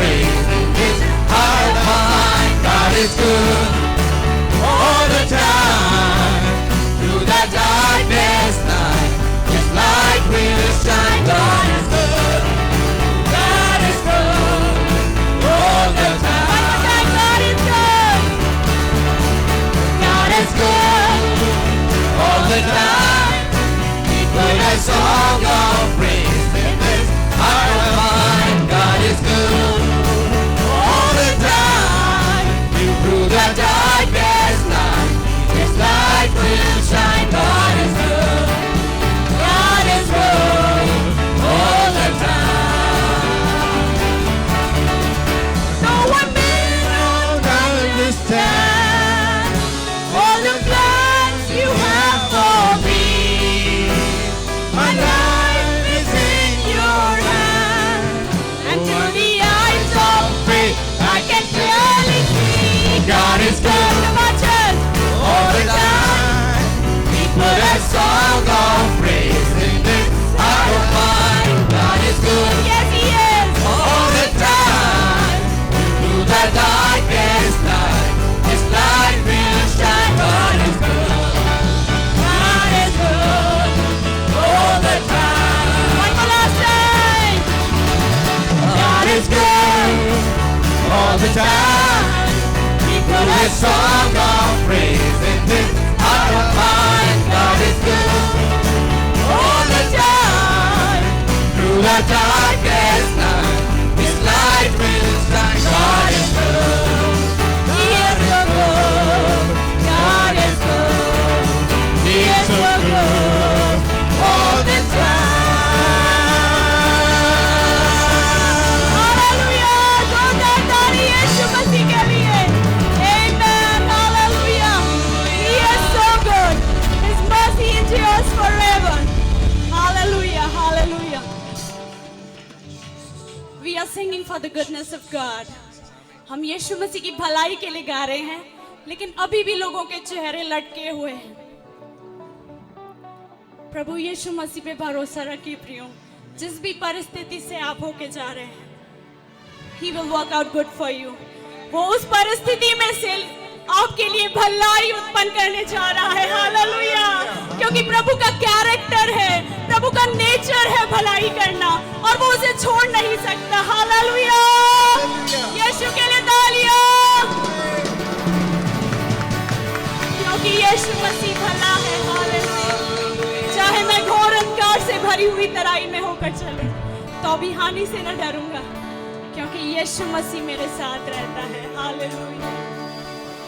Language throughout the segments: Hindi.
praise in this heart of mine. God is good all the time. Through the darkness night, His light will shine. God is good. God is good all the time. One more time, God is good. God is good all the time. He put a song of praise in this heart of mine. God is good all the time. Through the darkness night, His light will shine. God is good. God is good all the time. No one may understand all the plans You have for me. My life is in Your hand, and through the eyes of faith I can clearly see. God is good, all the time. He put a song of praise in this heart of mine. God is good, yes He is, all the time. Through the darkest night, His light will shine. God is good. God is good all the time. One more last time. God is good all the time. He put a song of praise in this heart of mine. God is good all the time. Through the darkest night, His light will shine. God is good. He is so good. God is good. He is so good all the time. Hallelujah. जोरदार ताली यीशु मसीह के लिए. Amen. Hallelujah. He is so good. His mercy endures forever. Hallelujah. Hallelujah. We are singing for the goodness of God. हम यीशु मसीह की भलाई के लिए गा रहे हैं, लेकिन अभी भी लोगों के चेहरे लटके हुए हैं. प्रभु यीशु मसीह पे भरोसा रखिए प्रियो. जिस भी परिस्थिति से आप होके जा रहे हैं, He will work out good for you. वो उस परिस्थिति में से आपके लिए भलाई उत्पन्न करने जा रहा है. हालेलुया. क्योंकि प्रभु का कैरेक्टर है, प्रभु का नेचर है भलाई करना, और वो उसे छोड़ नहीं सकता. हालेलुया. यीशु के लिए तालियां, क्योंकि यीशु मसीह भला है. हालेलुया. चाहे मैं घोर अंधकार से भरी हुई तराई में होकर चलूं, तो भी हानि से न डरूंगा, क्योंकि यीशु मसीह मेरे साथ रहता है. हालेलुया.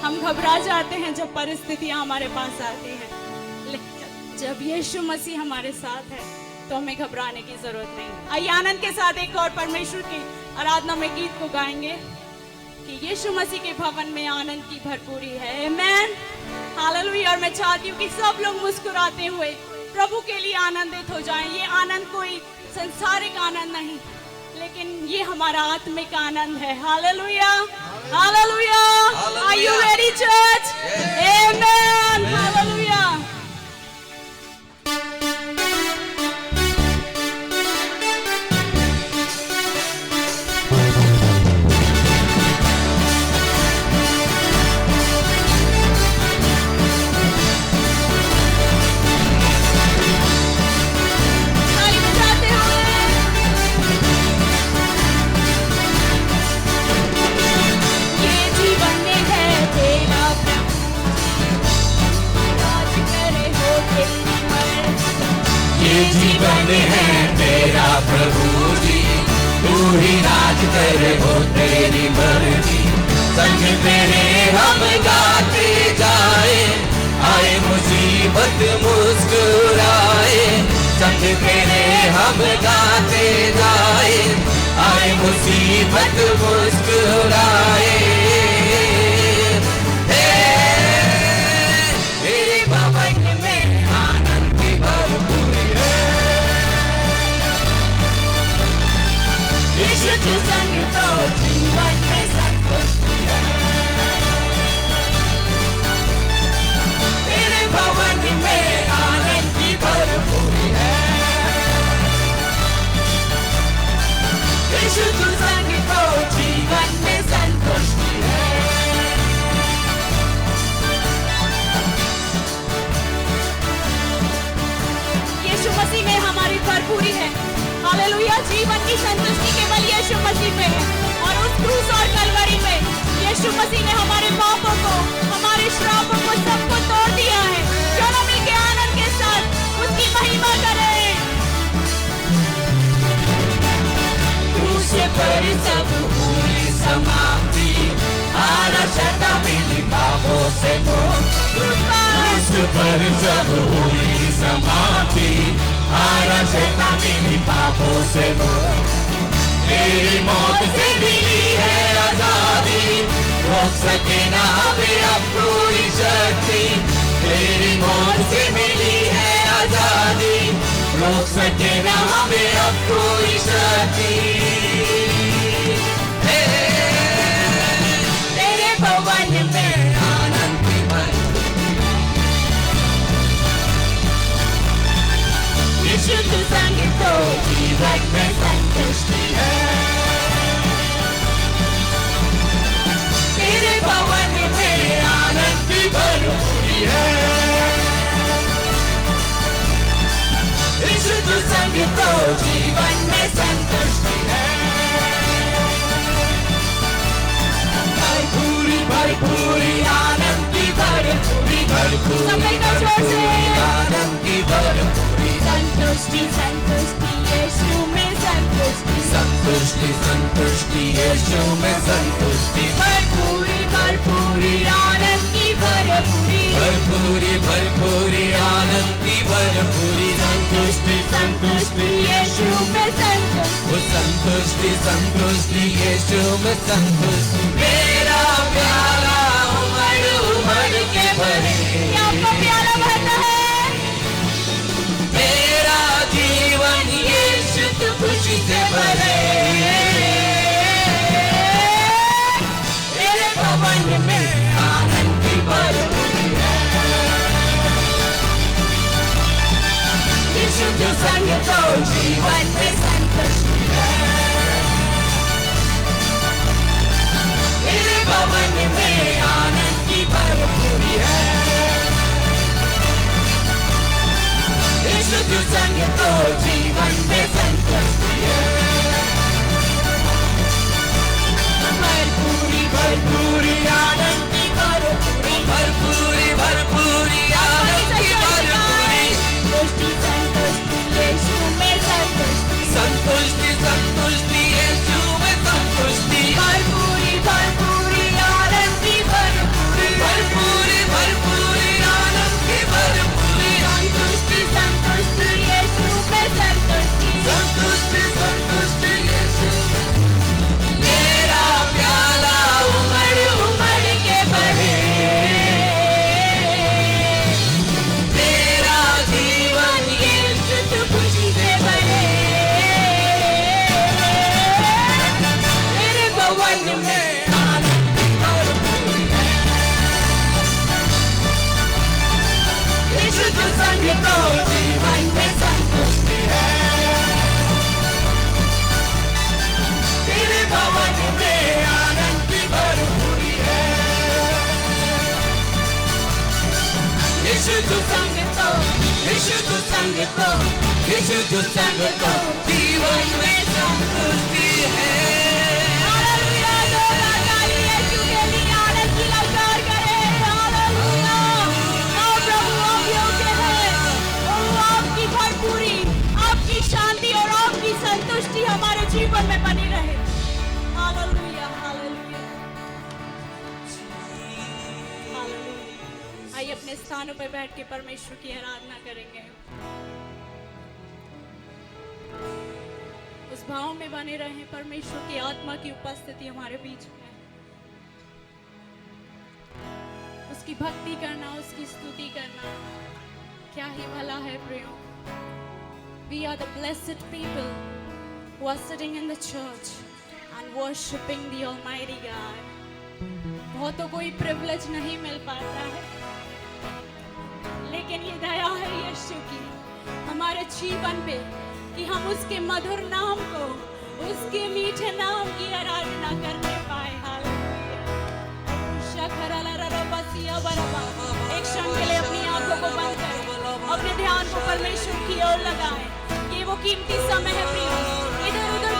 हम घबरा जाते हैं जब परिस्थितियां हमारे पास आती हैं, लेकिन जब यीशु मसीह हमारे साथ है तो हमें घबराने की जरूरत नहीं. आइए आनंद के साथ एक और परमेश्वर की आराधना में गीत को गाएंगे कि यीशु मसीह के भवन में आनंद की भरपूरी है. आमेन. हालेलुया. और मैं चाहती हूँ कि सब लोग मुस्कुराते हुए प्रभु के लिए आनंदित हो जाएं. ये आनंद कोई संसारिक आनंद नहीं, लेकिन ये हमारा आत्मिक आनंद है. Hallelujah. Hallelujah. Are you ready, church? Amen. Hallelujah. जीवन है तेरा प्रभु जी, तू ही राज करे हो तेरी मर्जी. संग तेरे हम गाते जाए, आए मुसीबत मुस्कुराए. संग तेरे हम गाते जाए, आए मुसीबत मुस्कुराए. तेरे भवन में आनंद की भरपूरी है. यीशु तू संग तो जीवन में सब कुछ है. तेरे भवन में आनंद की भरपूरी है. यीशु तू संग तो वह जीवन की संतुष्टि केवल यीशु मसीह में है। और उस क्रूस और कलवरी में यीशु मसीह ने हमारे पापों को, हमारे श्रापों को, सबको तोड़ दिया है। क्यों न मिलके आनंद के साथ उसकी महिमा करें। क्रूस पर सब हुई समाप्ति, आराधना मिली पापों से मुक्ति। क्रूस पर सब हुई समाप्ति, आराधना मिली पापों से मुक्ति। तेरी मौत से मिली है आजादी, रोक सके ना हमें अब कोई शक्ति। तेरी मौत से मिली है आजादी, रोक सके ना हमें अब कोई शक्ति। तेरे भवन में आनंद की मन, विशुद्ध संग तो जीवन में संतुष्टि है। तेरे भवन में आनंद की भरपूरी है। विशुद्ध संग तो जीवन में संतुष्टि है। भरपूरी भरपूरी आनंद की भरपूरी, भरपूरी आनंद की भरपूरी। संतुष्टि संतुष्टि यीशु में संतुष्टि, संतुष्टि संतुष्टि यीशु में संतुष्टि। भरपूरी भरपूरी आनंद की भरपूरी, भरपूरी भरपूरी आनंद की भरपूरी। संतुष्टि संतुष्टि यीशु में संतुष्टि, वो संतुष्टि संतुष्टि यीशु में संतुष्टि। मेरा प्याला उमड़ उमड़ के भरे, क्या आपका प्याला भरता है? मेरा जीवन यीशु की खुशी से भरे। तेरे भवन में आनंद की भरपूरी है। विशुद्ध संग तो जीवन में संतुष्टि है। तेरे भवन में आनंद की भरपूरी है। विशुद्ध संग तो जीवन में संतुष्टि है। भरपूरी भरपूरी आनंद की भरपूरी, भरपूरी भरपूरी आनंद की भरपूरी। संतुष्टि संतुष्टि यीशु में संतुष्टि, संतुष्टि संतुष्टि यीशु में संतुष्टि। भरपूरी भरपूरी आनंद की भरपूरी, भरपूरी भरपूरी आनंद की भरपूरी। संतुष्टि संतुष्टि यीशु में संतुष्टि, संतुष्टि संतुष्टि यीशु। मेरा प्याला उमड़ उमड़ के भरे। तेरा जीवन यीशु की खुशी से भरे। तेरे भवन में आनंद की भरपूरी है। विशुद्ध संग तो जीवन में संतुष्टि है। तेरे भवन में आनंद की भरपूरी है। विशुद्ध संग तो, विशुद्ध संग तो, विशुद्ध संग तो जीवन में संतुष्टि है। हालेलुया। दो ताली यीशु के लिए आनंद की ललकार करें। हालेलुया। आओ प्रभु आप योग्य हैं। ओ आपकी भरपूरी, आपकी शांति और आपकी संतुष्टि हमारे जीवन में बनी रहे। Hallelujah hallelujah hallelujah. आइए अपने स्थानों पर बैठ के परमेश्वर की आराधना करेंगे। उस भाव में बने रहें। परमेश्वर की आत्मा की उपस्थिति हमारे बीच में, उसकी भक्ति करना, उसकी स्तुति करना क्या ही भला है प्रियो। We are the blessed people who are sitting in the church and worshiping the Almighty God. बहुतों को ये प्रिविलेज नहीं मिल पाता है, लेकिन ये दया है यीशु की हमारे जीवन पे कि हम उसके मधुर नाम को, उसके मीठे नाम की आराधना करने पाए। एक क्षण के लिए अपनी आंखों को बंद करें, अपने ध्यान को परमेश्वर की ओर लगाएं। ये वो कीमती समय है प्रियो, ये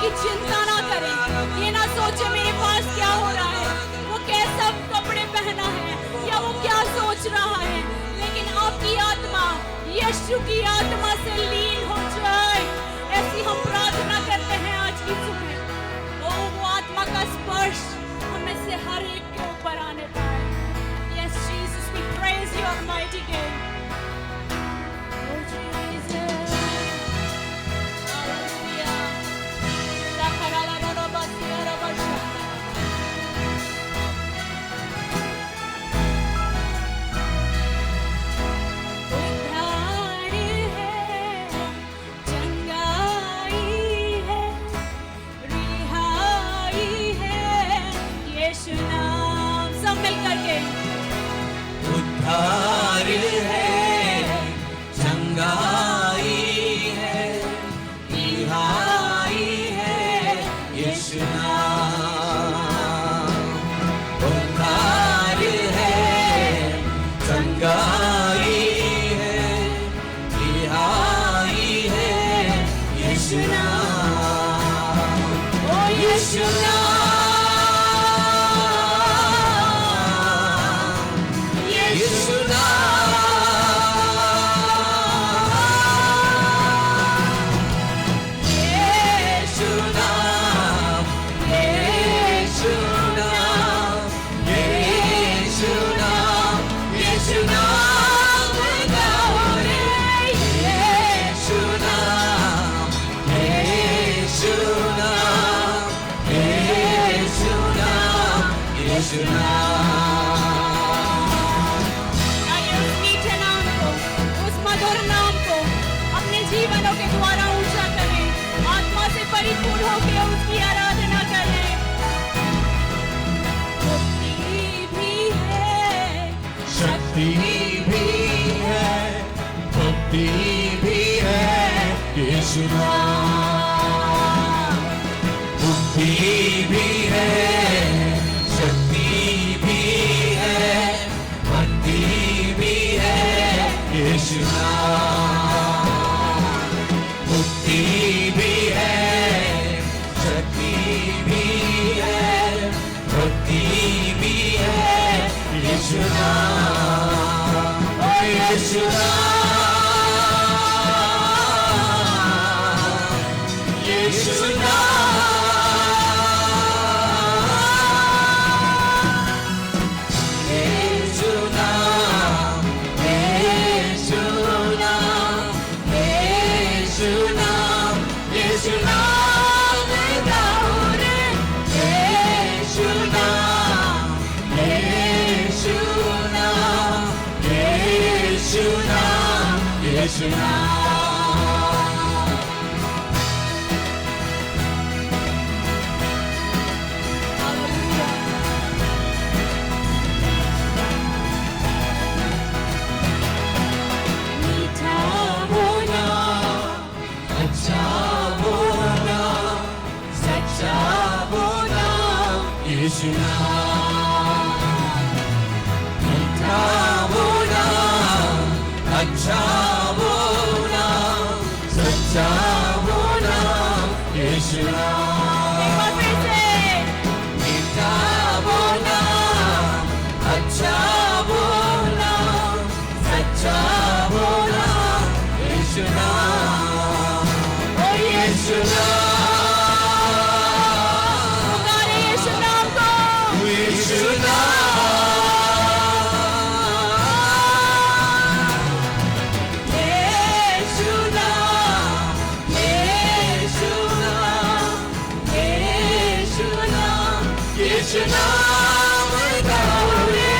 की चिंता ना करें, ये ना सोचे मेरे पास क्या हो रहा है, वो कैसा कपड़े पहना है या वो क्या सोच रहा है, लेकिन आपकी आत्मा यीशु की आत्मा से लीन हो जाए। ऐसी हम प्रार्थना करते हैं आज की सुबह। ओ वो आत्मा का स्पर्श हमें से हर एक के ऊपर आने पाए। Yes, Jesus, we praise you, Almighty God. Oh, Jesus. Hallelujah. उद्धार है, चंगाई है, रिहाई है, यीशु नाम। सब मिल करके उद्धार है, चंगाई है, रिहाई है, यीशु नाम। उद्धार है, चंगाई है, रिहाई है, यीशु नाम। ओ यीशु यीशु नाम, यीशु नाम, यीशु नाम, यीशु नाम, यीशु नाम गाओ रे। यीशु नाम, यीशु नाम, यीशु नाम, यीशु नाम। आइए उस मीठे नाम को, उस मधुर नाम को अपने जीवनों के द्वारा ऊंचा करें, आत्मा से परिपूर्ण होकर उसकी आराधना करें। मुक्ति भी है, शक्ति भी है, मुक्ति भी है, यीशु नाम। मुक्ति भी है, शक्ति भी है, मुक्ति भी है, यीशु नाम। मुक्ति भी है, शक्ति भी है, मुक्ति भी है, यीशु नाम। ओ यीशु नाम, यीशु नाम, यीशु नाम, यीशु नाम, यीशु नाम, यीशु नाम गाओ रे। यीशु नाम, यीशु नाम, यीशु नाम, यीशु नाम। मीठा होना, अच्छा बोला, सच्चा बोला, यीशु नाम। मीठा बोला, अच्छा बोला, सच्चा बोला, यीशु नाम। एक बार फिर से। मीठा बोला, अच्छा बोला, सच्चा बोला, यीशु नाम। ओ यीशु नाम, पुकारे यीशु नाम को। यीशु नाम, यीशु नाम, यीशु नाम, यीशु नाम, यीशु नाम गाओ रे।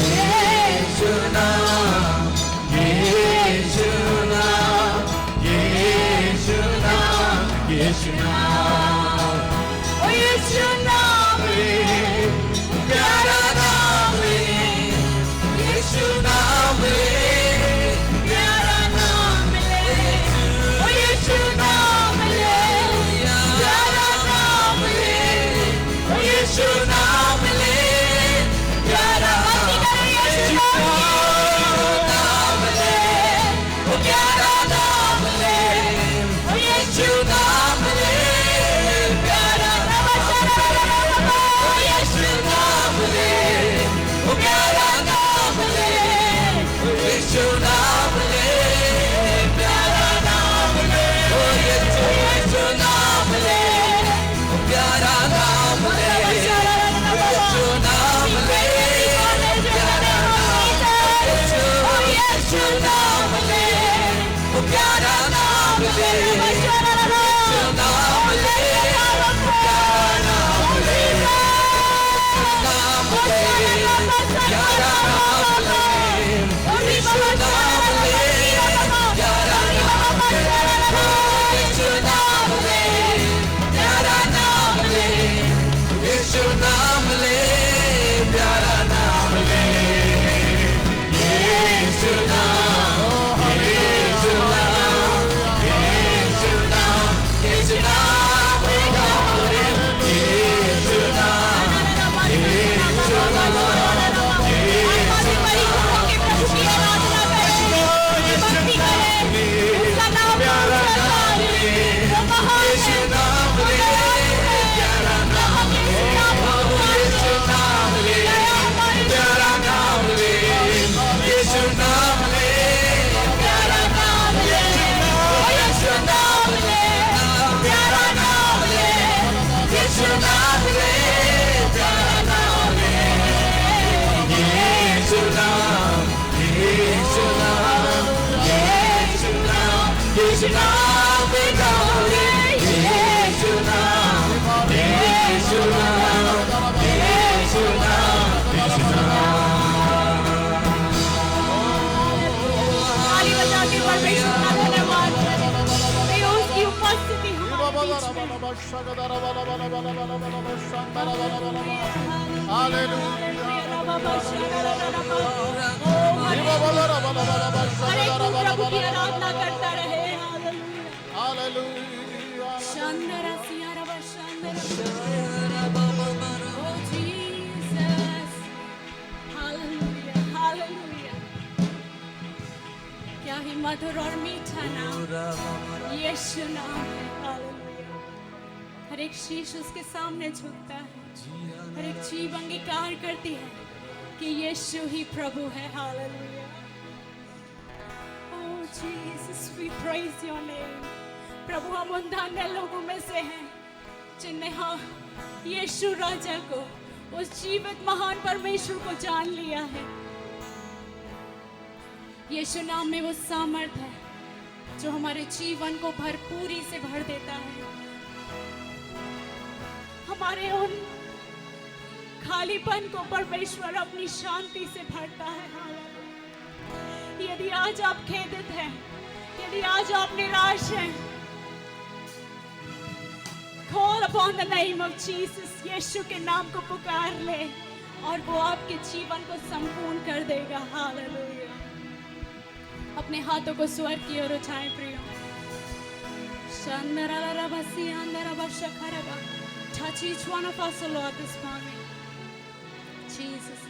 यीशु नाम, यीशु नाम, यीशु नाम, यीशु नाम। ओ यीशु नाम प्यारा नाम है, यीशु नाम है, प्यारा नाम ले। ओ यीशु नाम ले, प्यारा नाम है, यीशु नाम ले, प्यारा यीशु नाम ले, प्यारा नाम ले, यीशु नाम ले, प्रभु की आराधना करता रहे। क्या ही मधुर और मीठा नाम यीशु नाम है। हालेलुया। हर एक शीश उसके सामने झुकता है, हर एक जीव अंगीकार करती है कि यीशु ही प्रभु है। Hallelujah. Oh Jesus, we praise your name. प्रभु हम उन धन्य लोगों में से हैं जिनने यीशु राजा को, उस जीवित महान परमेश्वर को जान लिया है। यीशु नाम में वो सामर्थ है जो हमारे जीवन को भरपूरी से भर देता है, हमारे उन खालीपन को परमेश्वर अपनी शांति से भरता है। यदि आज आप खेदित हैं, यदि आज आप निराश हैं, call upon the name of Jesus, यीशु के नाम को पुकार ले और वो आपके जीवन को संपूर्ण कर देगा। हालेलुया। अपने हाथों को स्वर्ग की ओर उठाएं प्रियो। Touch each one of us, O Lord, this morning. Jesus,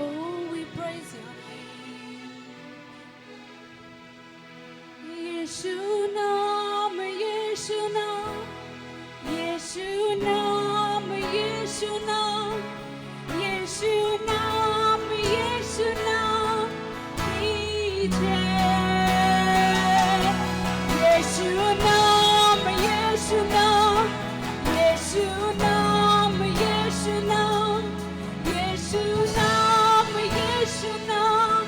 oh, we praise your name. Yeshu naam, Yeshu naam, Yeshu naam, Yeshu naam, Yeshu naam, Yeshu naam, Yeshu naam, Yeshu naam, Yeshu naam, Yeshu naam, Yeshu naam, Yeshu naam,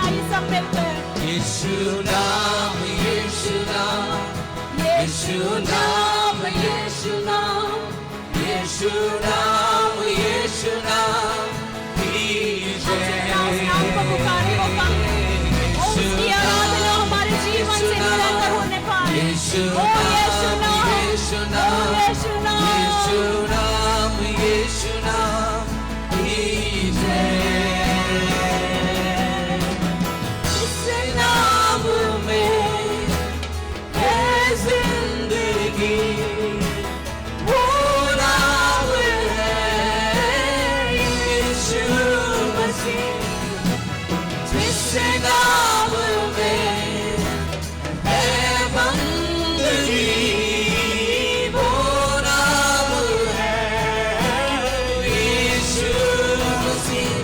आइए सब मिलकर यीशु नाम, यीशु नाम, यीशु नाम, यीशु नाम, यीशु नाम, यीशु नाम की जय। नाम को पुकारे वो पाए, उसकी आराधना हमारे जीवन से निरंतर होने पाए। यीशु ओ यीशु नाम, यीशु नाम, यीशु नाम, यीशु नाम, यीशु नाम की जय। इस नाम में है जिंदगी, वो नाम है यीशु मसीह। जिस नाम में है बंदगी, वो नाम है यीशु मसीह।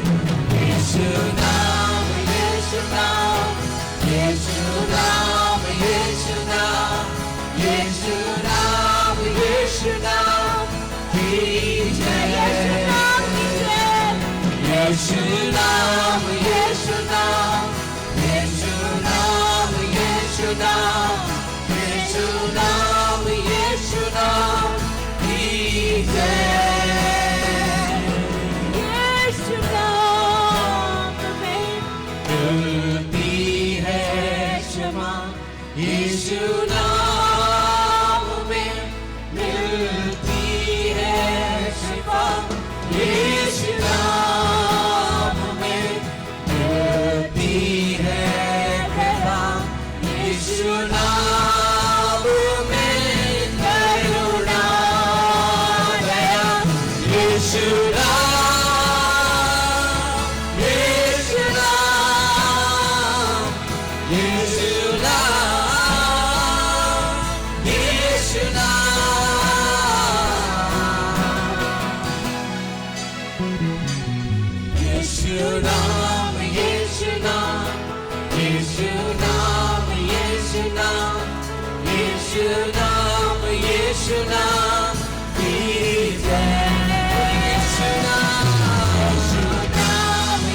यीशु नाम, यीशु नाम, यीशु नाम, यीशु नाम, यीशु नाम, यीशु नाम की जय। यीशु नाम, यीशु नाम, यीशु नाम, यीशु नाम, यीशु नाम, यीशु नाम की जय। यीशु नाम में मिलती है क्षमा, यीशु नाम में मिलती है शिफा। यीशु नाम में मिलती है कृपा। यीशु नाम में करुणा दया। यीशु नाम, यीशु नाम, यीशु नाम, यीशु नाम, यीशु नाम, यीशु नाम, यीशु नाम, यीशु नाम, यीशु नाम की जय। यीशु नाम,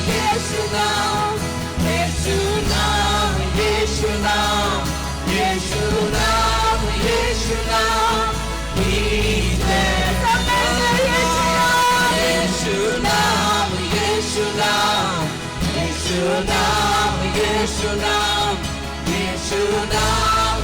यीशु नाम, यीशु नाम, यीशु नाम, यीशु नाम, यीशु नाम, यीशु नाम की जय। यीशु नाम, यीशु नाम, यीशु नाम, यीशु नाम, यीशु नाम,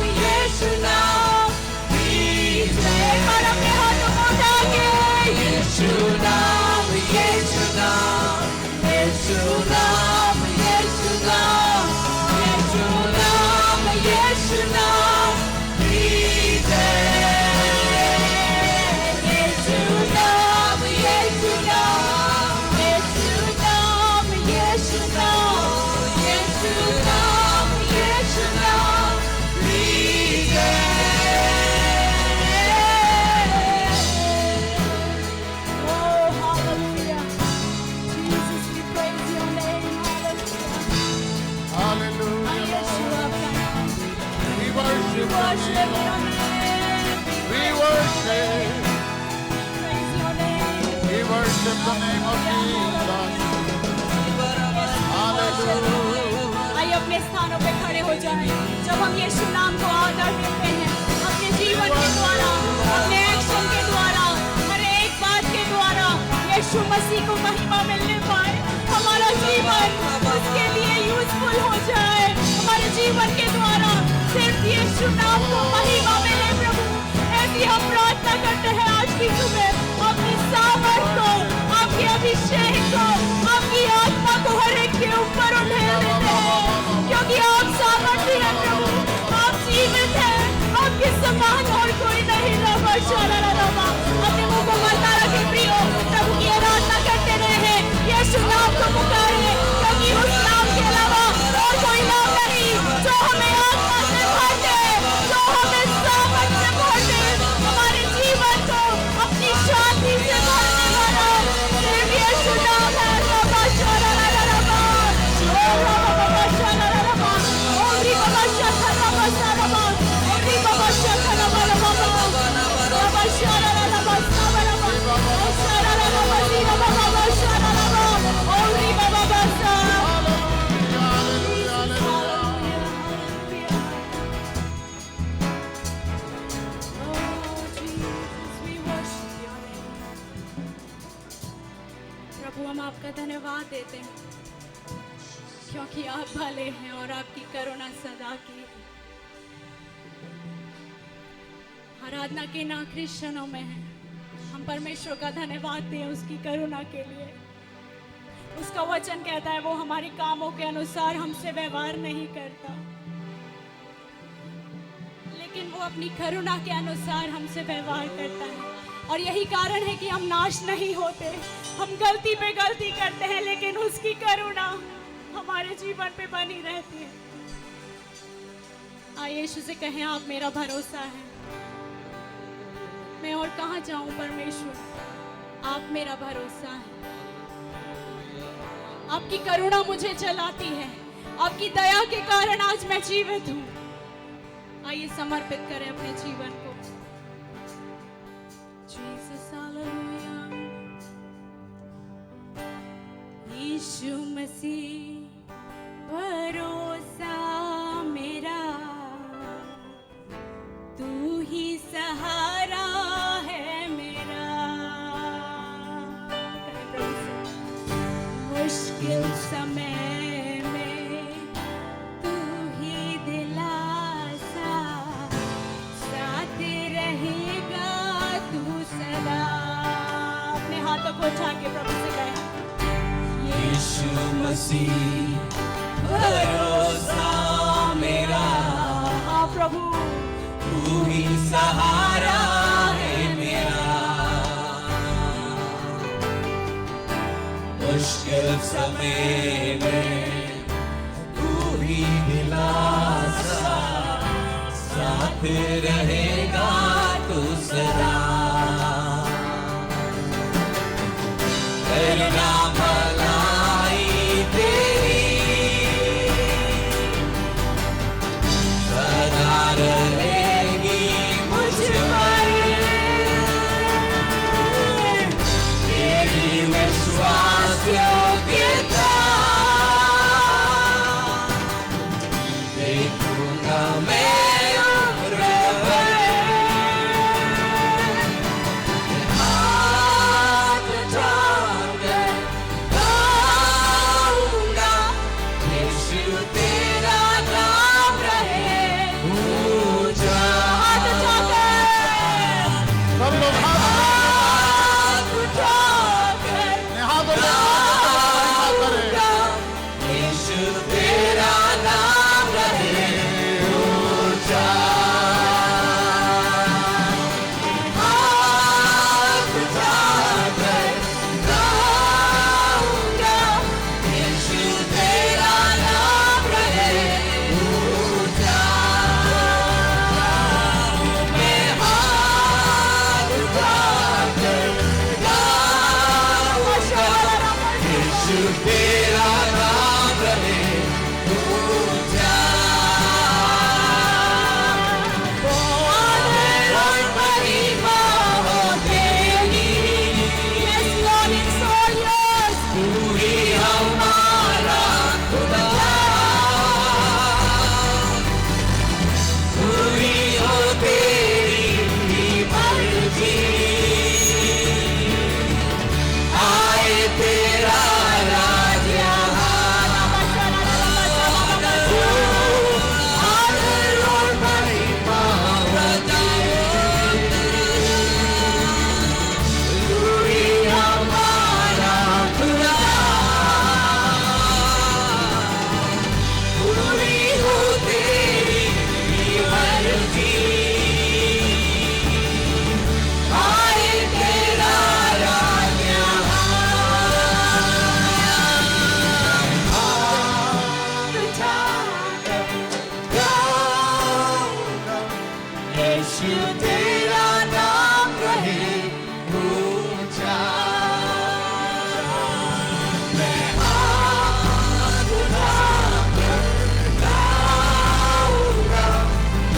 worship your worship name. your name. We worship. Praise your name. We worship the name of Jesus. Hallelujah. आइए अपने स्थानों पे खड़े हो जाएं। जब हम यीशु नाम को आदर देते हैं अपने जीवन के द्वारा, अपने एक्शन के द्वारा, हर एक बात के द्वारा यीशु मसीह को महिमा मिलने पाए, हमारा जीवन उसके लिए यूजफुल हो जाए। हमारे जीवन के द्वारा सिर्फ यीशु नाम को महिमा मिले प्रभु। ऐसी हम प्रार्थना करते हैं आज की सुबह। अपनी सामर्थ को, आपके अभिषेक को, आपकी आत्मा को हर एक के ऊपर उठेल देते हैं, क्योंकि आप सामर्थी हैं प्रभु। आप जीवित हैं, आपके समान और कोई नहीं। रबा शाला रबा, अपने मुंह को मरता रखे प्रियो, प्रभु की आराधना करते रहे, यीशु नाम को पुकारे, क्योंकि उस नाम के अलावा और कोई नाम नहीं जो हमें आत्मा से भर दे, जो हमें सामर्थ से भर दे, हमारे जीवन को अपनी शांति से भरने वाला सिर्फ यीशु नाम है। रबा शाला रबा, ओ रबा शाला रबा, ओ री बाबा शाला रबा रबा, ओ री बाबा शाला रबा रबा, रबा शाला रबा रबा रबा, ओ शाला रबा री रबा बाबा शाला रबा, ओ री बाबा बासा। प्रभु हम आपका धन्यवाद देते हैं, क्योंकि आप भले हैं और आपकी करुणा सदा की है। आराधना के इन आखिरी क्षणों में है, हम परमेश्वर का धन्यवाद दें उसकी करुणा के लिए। उसका वचन कहता है वो हमारे कामों के अनुसार हमसे व्यवहार नहीं करता, लेकिन वो अपनी करुणा के अनुसार हमसे व्यवहार करता है। और यही कारण है कि हम नाश नहीं होते। हम गलती पे गलती करते हैं, लेकिन उसकी करुणा हमारे जीवन पे बनी रहती है। आइए यीशु से कहें, आप मेरा भरोसा है। मैं और कहाँ जाऊं परमेश्वर, आप मेरा भरोसा है। आपकी करुणा मुझे चलाती है, आपकी दया के कारण आज मैं जीवित हूँ। आइए समर्पित करें अपने जीवन को। Jesus, hallelujah. यीशु मसीह भरोसा मेरा, तू ही सहारा है मेरा। मुश्किल समय में तू ही दिलासा, साथ रहेगा तू सदा। अपने हाथों को उठा के प्रभु से कहें, यीशु मसीह भरोसा मेरा, हाँ प्रभु तू ही सहारा है मेरा। मुश्किल समय में तू ही दिलासा, साथ रहेगा तू सदा। करुणा भलाई तेरी सदा रहेगी मुझ पर, तेरी विश्वास योग्यता देखूंगा मैं उम्र भर। यीशु तेरा नाम रहे ऊंचा। मैं हाथ उठाकर गाऊंगा,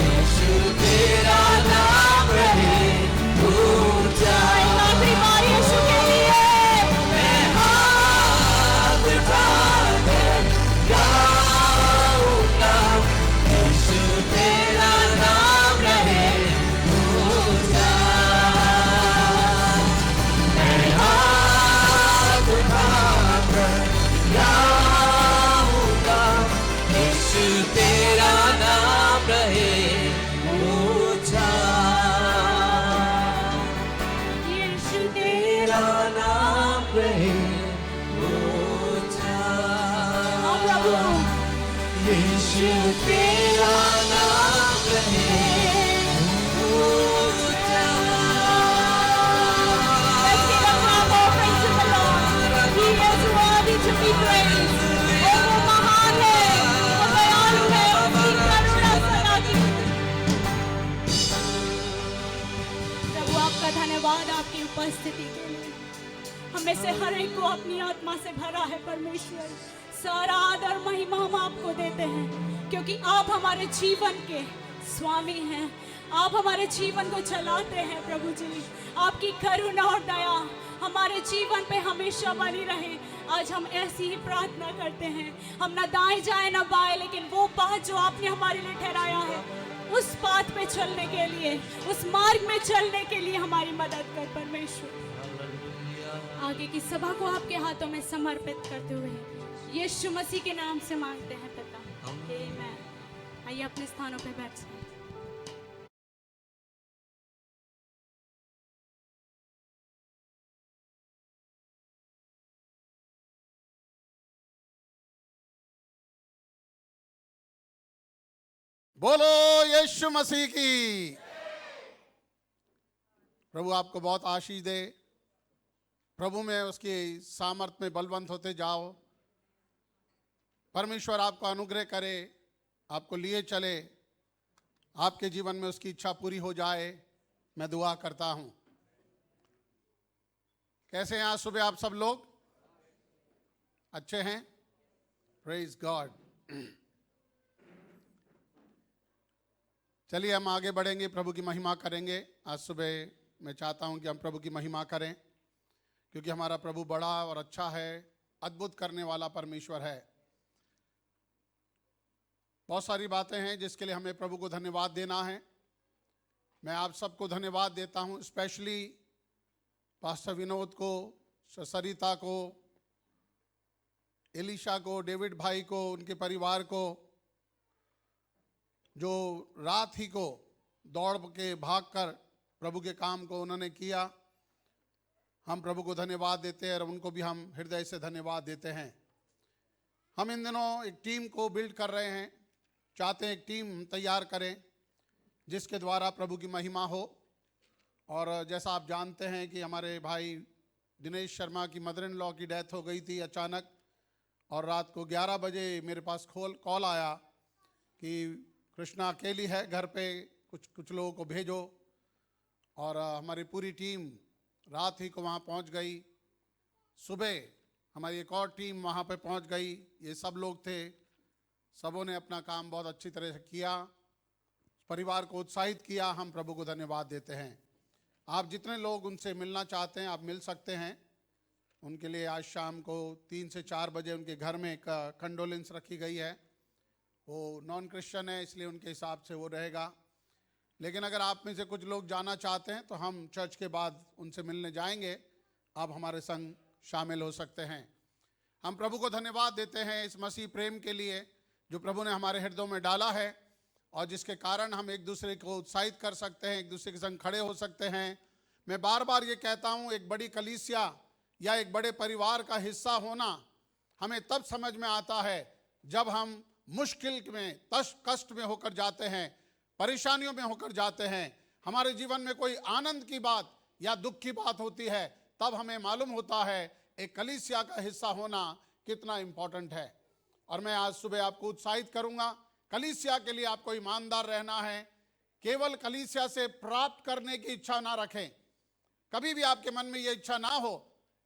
यीशु तेरा नाम रहे ऊंचा। आखिरी बार यीशु के लिए मैं हाथ उठाकर गाऊंगा, यीशु तेरा नाम रहे ऊंचा। मैं हाथ उठाकर गाऊंगा, यीशु तेरा नाम रहे ऊंचा। यीशु तेरा नाम रहे ऊंचा। हाँ प्रभु, यीशु तेरा नाम रहे ऊंचा। let's give a clap offering to the Lord. He is worthy to be praised. वो महान है, वो दयालु है, उसकी करुणा सदा की। प्रभु आपका धन्यवाद आपकी उपस्थिति के लिए। हमें से हर एक को अपनी आत्मा से भरा है परमेश्वर। सारा आदर महिमा हम आपको देते हैं, क्योंकि आप हमारे जीवन के स्वामी हैं। आप हमारे जीवन को चलाते हैं प्रभु जी। आपकी करुणा और दया हमारे जीवन पे हमेशा बनी रहे। आज हम ऐसी ही प्रार्थना करते हैं। हम ना दाएं जाए ना बाएं, लेकिन वो बात जो आपने हमारे लिए ठहराया है, उस बात पे चलने के लिए, उस मार्ग में चलने के लिए हमारी मदद कर परमेश्वर। आगे की सभा को आपके हाथों में समर्पित करते हुए यीशु मसीह के नाम से मांगते हैं पिता, आमीन। आइए अपने स्थानों पे बैठ जाएं। बोलो यीशु मसीह की। प्रभु आपको बहुत आशीष दे। प्रभु में उसकी सामर्थ में बलवंत होते जाओ। परमेश्वर आपको अनुग्रह करे, आपको लिए चले, आपके जीवन में उसकी इच्छा पूरी हो जाए, मैं दुआ करता हूं। कैसे हैं आज सुबह आप सब लोग? अच्छे हैं? Praise God. चलिए हम आगे बढ़ेंगे, प्रभु की महिमा करेंगे। आज सुबह मैं चाहता हूं कि हम प्रभु की महिमा करें, क्योंकि हमारा प्रभु बड़ा और अच्छा है, अद्भुत करने वाला परमेश्वर है। बहुत सारी बातें हैं जिसके लिए हमें प्रभु को धन्यवाद देना है। मैं आप सबको धन्यवाद देता हूं, स्पेशली पास्टर विनोद को, सरिता को, एलिशा को, डेविड भाई को, उनके परिवार को, जो रात ही को दौड़ के भागकर प्रभु के काम को उन्होंने किया। हम प्रभु को धन्यवाद देते हैं और उनको भी हम हृदय से धन्यवाद देते हैं। हम इन दिनों एक टीम को बिल्ड कर रहे हैं, चाहते हैं एक टीम तैयार करें जिसके द्वारा प्रभु की महिमा हो। और जैसा आप जानते हैं कि हमारे भाई दिनेश शर्मा की मदर इन लॉ की डेथ हो गई थी अचानक, और रात को 11 बजे मेरे पास कॉल आया कि कृष्णा अकेली है घर पे, कुछ लोगों को भेजो। और हमारी पूरी टीम रात ही को वहाँ पहुँच गई। सुबह हमारी एक और टीम वहाँ पे पहुँच गई। ये सब लोग थे, सबों ने अपना काम बहुत अच्छी तरह से किया, परिवार को उत्साहित किया। हम प्रभु को धन्यवाद देते हैं। आप जितने लोग उनसे मिलना चाहते हैं आप मिल सकते हैं। उनके लिए आज शाम को 3 से 4 बजे उनके घर में एक कंडोलेंस रखी गई है। वो नॉन क्रिश्चियन है, इसलिए उनके हिसाब से वो रहेगा। लेकिन अगर आप में से कुछ लोग जाना चाहते हैं तो हम चर्च के बाद उनसे मिलने जाएंगे, आप हमारे संग शामिल हो सकते हैं। हम प्रभु को धन्यवाद देते हैं इस मसीह प्रेम के लिए जो प्रभु ने हमारे हृदयों में डाला है, और जिसके कारण हम एक दूसरे को उत्साहित कर सकते हैं, एक दूसरे के संग खड़े हो सकते हैं। मैं बार बार ये कहता हूँ, एक बड़ी कलीसिया या एक बड़े परिवार का हिस्सा होना हमें तब समझ में आता है जब हम मुश्किल में, कष्ट में होकर जाते हैं, परेशानियों में होकर जाते हैं, हमारे जीवन में कोई आनंद की बात या दुख की बात होती है, तब हमें मालूम होता है एक कलीसिया का हिस्सा होना कितना इंपॉर्टेंट है। और मैं आज सुबह आपको उत्साहित करूंगा, कलीसिया के लिए आपको ईमानदार रहना है, केवल कलीसिया से प्राप्त करने की इच्छा ना रखें। कभी भी आपके मन में यह इच्छा ना हो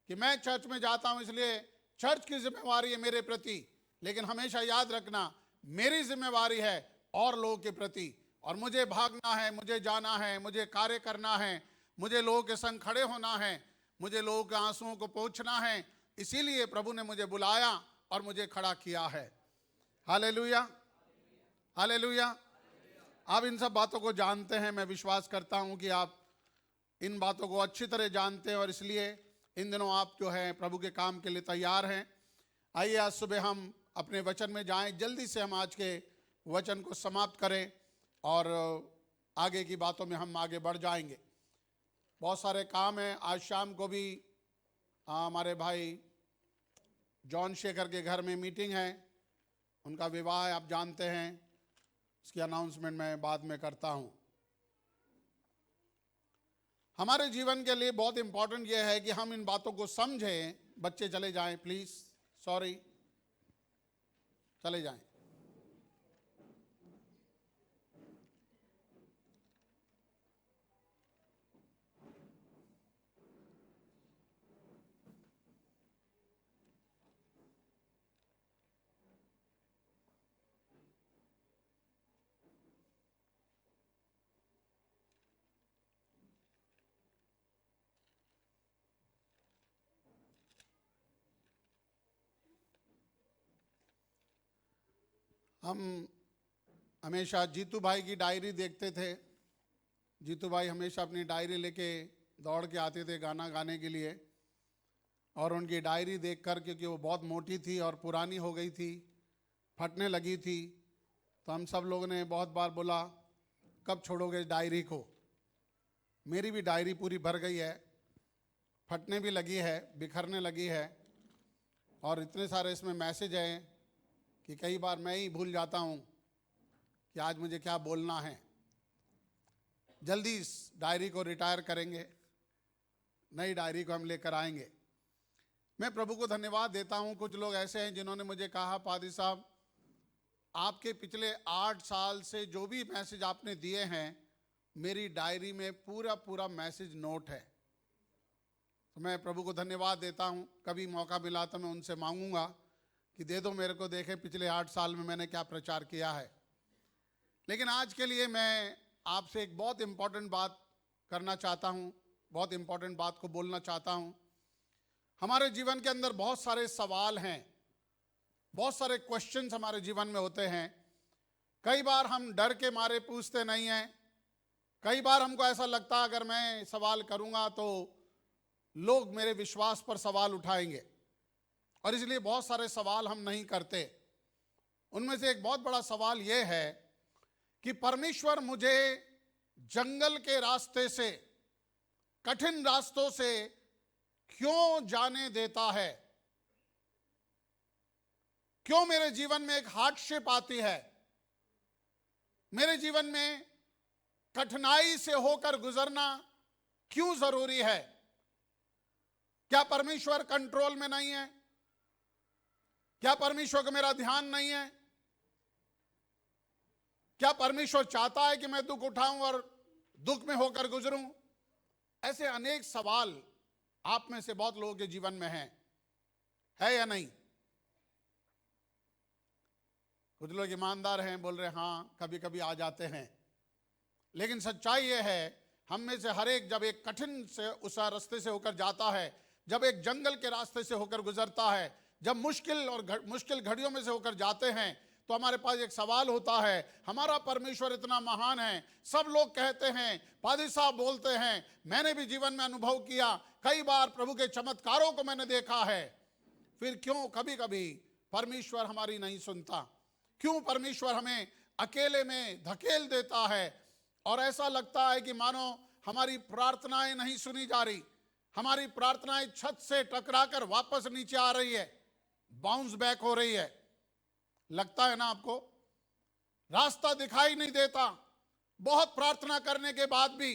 कि मैं चर्च में जाता हूं इसलिए चर्च की जिम्मेवारी है मेरे प्रति, लेकिन हमेशा याद रखना मेरी जिम्मेवारी है और लोगों के प्रति, और मुझे भागना है, मुझे जाना है, मुझे कार्य करना है, मुझे लोगों के संग खड़े होना है, मुझे लोगों के आंसुओं को पोंछना है। इसीलिए प्रभु ने मुझे बुलाया और मुझे खड़ा किया है। Hallelujah, hallelujah. आप इन सब बातों को जानते हैं, मैं विश्वास करता हूं कि आप इन बातों को अच्छी तरह जानते हैं, और इसलिए इन दिनों आप जो है प्रभु के काम के लिए तैयार हैं। आइए आज सुबह हम अपने वचन में जाएं, जल्दी से हम आज के वचन को समाप्त करें और आगे की बातों में हम आगे बढ़ जाएंगे। बहुत सारे काम हैं। आज शाम को भी हमारे भाई जॉन शेखर के घर में मीटिंग है, उनका विवाह है, आप जानते हैं। इसकी अनाउंसमेंट मैं बाद में करता हूं। हमारे जीवन के लिए बहुत इंपॉर्टेंट यह है कि हम इन बातों को समझें। बच्चे चले जाएं प्लीज, सॉरी, चले जाएं। हम हमेशा जीतू भाई की डायरी देखते थे। जीतू भाई हमेशा अपनी डायरी लेके दौड़ के आते थे गाना गाने के लिए, और उनकी डायरी देखकर, क्योंकि वो बहुत मोटी थी और पुरानी हो गई थी, फटने लगी थी, तो हम सब लोगों ने बहुत बार बोला कब छोड़ोगे इस डायरी को। मेरी भी डायरी पूरी भर गई है, फटने भी लगी है, बिखरने लगी है, और इतने सारे इसमें मैसेज हैं कि कई बार मैं ही भूल जाता हूं कि आज मुझे क्या बोलना है। जल्दी इस डायरी को रिटायर करेंगे, नई डायरी को हम लेकर आएंगे। मैं प्रभु को धन्यवाद देता हूं। कुछ लोग ऐसे हैं जिन्होंने मुझे कहा, पादी साहब आपके पिछले 8 साल से जो भी मैसेज आपने दिए हैं मेरी डायरी में पूरा पूरा मैसेज नोट है। तो मैं प्रभु को धन्यवाद देता हूं। कभी मौका मिला तो मैं उनसे मांगूंगा कि दे दो मेरे को, देखें पिछले 8 साल में मैंने क्या प्रचार किया है। लेकिन आज के लिए मैं आपसे एक बहुत इंपॉर्टेंट बात करना चाहता हूं, बहुत इंपॉर्टेंट बात को बोलना चाहता हूं। हमारे जीवन के अंदर बहुत सारे सवाल हैं, बहुत सारे क्वेश्चंस हमारे जीवन में होते हैं। कई बार हम डर के मारे पूछते नहीं हैं। कई बार हमको ऐसा लगता है अगर मैं सवाल करूंगा तो लोग मेरे विश्वास पर सवाल उठाएंगे, और इसलिए बहुत सारे सवाल हम नहीं करते। उनमें से एक बहुत बड़ा सवाल यह है कि परमेश्वर मुझे जंगल के रास्ते से, कठिन रास्तों से क्यों जाने देता है? क्यों मेरे जीवन में एक हार्डशिप आती है? मेरे जीवन में कठिनाई से होकर गुजरना क्यों जरूरी है? क्या परमेश्वर कंट्रोल में नहीं है? क्या परमेश्वर को मेरा ध्यान नहीं है? क्या परमेश्वर चाहता है कि मैं दुख उठाऊं और दुख में होकर गुजरूं? ऐसे अनेक सवाल आप में से बहुत लोगों के जीवन में है या नहीं? कुछ लोग ईमानदार हैं, बोल रहे हाँ कभी कभी आ जाते हैं। लेकिन सच्चाई यह है, हम में से हर एक जब एक कठिन से उस रास्ते से होकर जाता है, जब एक जंगल के रास्ते से होकर गुजरता है, जब मुश्किल घड़ियों में से होकर जाते हैं, तो हमारे पास एक सवाल होता है, हमारा परमेश्वर इतना महान है। सब लोग कहते हैं, पादी साहब बोलते हैं, मैंने भी जीवन में अनुभव किया, कई बार प्रभु के चमत्कारों को मैंने देखा है, फिर क्यों कभी कभी परमेश्वर हमारी नहीं सुनता? क्यों परमेश्वर हमें अकेले में धकेल देता है और ऐसा लगता है कि मानो हमारी प्रार्थनाएं नहीं सुनी जा रही, हमारी प्रार्थनाएं छत से टकराकर वापस नीचे आ रही है, बाउंस बैक हो रही है? लगता है ना आपको? रास्ता दिखाई नहीं देता, बहुत प्रार्थना करने के बाद भी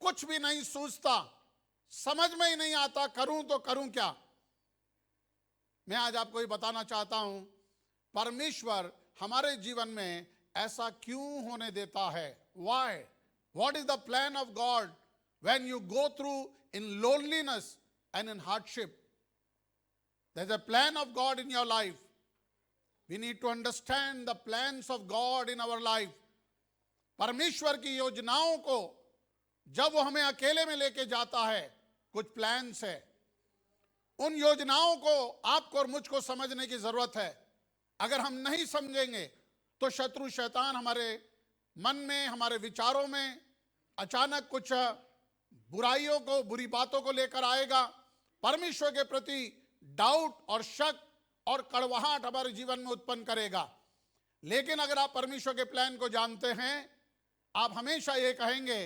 कुछ भी नहीं सूझता, समझ में ही नहीं आता करूं तो करूं क्या। मैं आज आपको ये बताना चाहता हूं, परमेश्वर हमारे जीवन में ऐसा क्यों होने देता है? Why? What is the plan of God when you go through in loneliness and in hardship? There's a plan of God in your life. We need to understand the plans of God in our life. परमेश्वर की योजनाओं को जब वो हमें अकेले में लेके जाता है, कुछ प्लान्स है, उन योजनाओं को आपको और मुझको समझने की जरूरत है. अगर हम नहीं समझेंगे तो शत्रु शैतान हमारे मन में, हमारे विचारों में अचानक कुछ बुराइयों को, बुरी बातों को लेकर आएगा. परमेश्वर के प्रति डाउट और शक और कड़वाहट हमारे जीवन में उत्पन्न करेगा. लेकिन अगर आप परमेश्वर के प्लान को जानते हैं, आप हमेशा ये कहेंगे,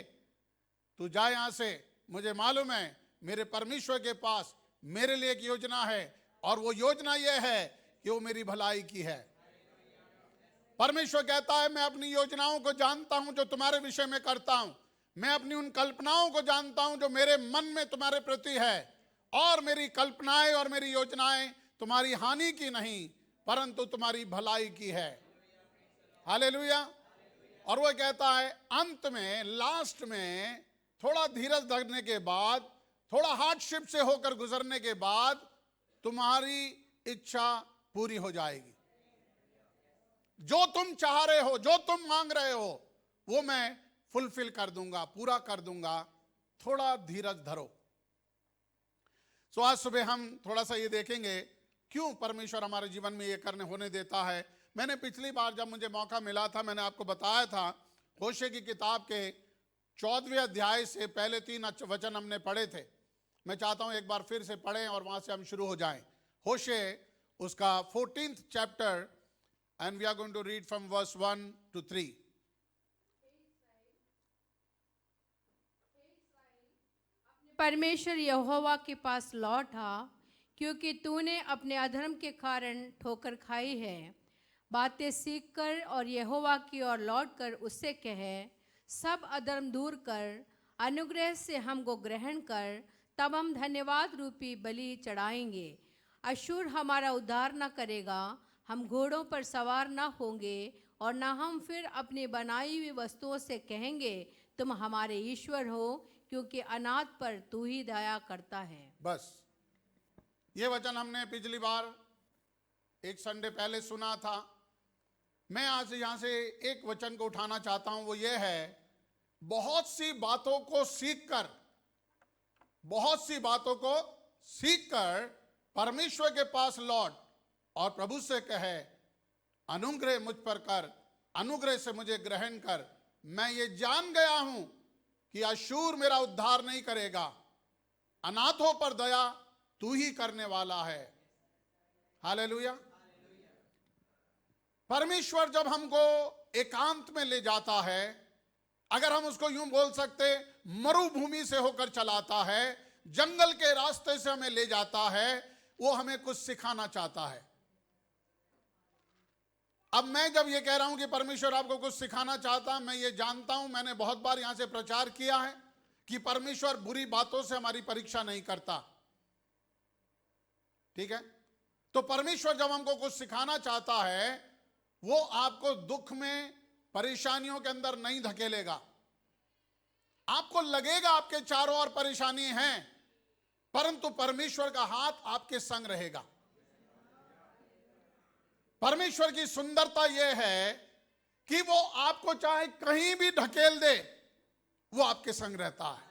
तू जा यहां से, मुझे मालूम है मेरे परमेश्वर के पास मेरे लिए एक योजना है, और वो योजना ये है कि वो मेरी भलाई की है. परमेश्वर कहता है, मैं अपनी योजनाओं को जानता हूं जो तुम्हारे विषय में करता हूं. मैं अपनी उन कल्पनाओं को जानता हूं जो मेरे मन में तुम्हारे प्रति है, और मेरी कल्पनाएं और मेरी योजनाएं तुम्हारी हानि की नहीं परंतु तुम्हारी भलाई की है. हालेलुया. और वो कहता है अंत में, लास्ट में, थोड़ा धीरज धरने के बाद, थोड़ा हार्डशिप से होकर गुजरने के बाद तुम्हारी इच्छा पूरी हो जाएगी. जो तुम चाह रहे हो, जो तुम मांग रहे हो, वो मैं फुलफिल कर दूंगा, पूरा कर दूंगा. थोड़ा धीरज धरो. सो आज सुबह हम थोड़ा सा ये देखेंगे क्यों परमेश्वर हमारे जीवन में ये करने होने देता है. मैंने पिछली बार जब मुझे मौका मिला था, मैंने आपको बताया था, होशे की किताब के 14वें अध्याय से पहले 3 वचन हमने पढ़े थे. मैं चाहता हूं एक बार फिर से पढ़ें और वहां से हम शुरू हो जाएं. होशे उसका 14th chapter, and we are going to read from verse 1 to 3. परमेश्वर यहोवा के पास लौटा, क्योंकि तूने अपने अधर्म के कारण ठोकर खाई है. बातें सीखकर और यहोवा की ओर लौटकर उससे कहे, सब अधर्म दूर कर, अनुग्रह से हमको ग्रहण कर, तब हम धन्यवाद रूपी बलि चढ़ाएंगे. अशूर हमारा उद्धार न करेगा, हम घोड़ों पर सवार न होंगे, और न हम फिर अपनी बनाई हुई वस्तुओं से कहेंगे तुम हमारे ईश्वर हो, क्योंकि अनाथ पर तू ही दया करता है. बस ये वचन हमने पिछली बार एक संडे पहले सुना था. मैं आज यहां से एक वचन को उठाना चाहता हूं. वो ये है, बहुत सी बातों को सीखकर, बहुत सी बातों को सीखकर परमेश्वर के पास लौट और प्रभु से कहे, अनुग्रह मुझ पर कर, अनुग्रह से मुझे ग्रहण कर. मैं ये जान गया हूं कि अशूर मेरा उद्धार नहीं करेगा, अनाथों पर दया तू ही करने वाला है. हालेलुया. परमेश्वर जब हमको एकांत में ले जाता है, अगर हम उसको यूं बोल सकते, मरुभूमि से होकर चलाता है, जंगल के रास्ते से हमें ले जाता है, वो हमें कुछ सिखाना चाहता है. अब मैं जब ये कह रहा हूं कि परमेश्वर आपको कुछ सिखाना चाहता है, मैं ये जानता हूं, मैंने बहुत बार यहां से प्रचार किया है कि परमेश्वर बुरी बातों से हमारी परीक्षा नहीं करता. ठीक है. तो परमेश्वर जब हमको कुछ सिखाना चाहता है, वो आपको दुख में, परेशानियों के अंदर नहीं धकेलेगा. आपको लगेगा आपके चारों ओर परेशानी है, परंतु परमेश्वर का हाथ आपके संग रहेगा. परमेश्वर की सुंदरता यह है कि वो आपको चाहे कहीं भी ढकेल दे, वो आपके संग रहता है.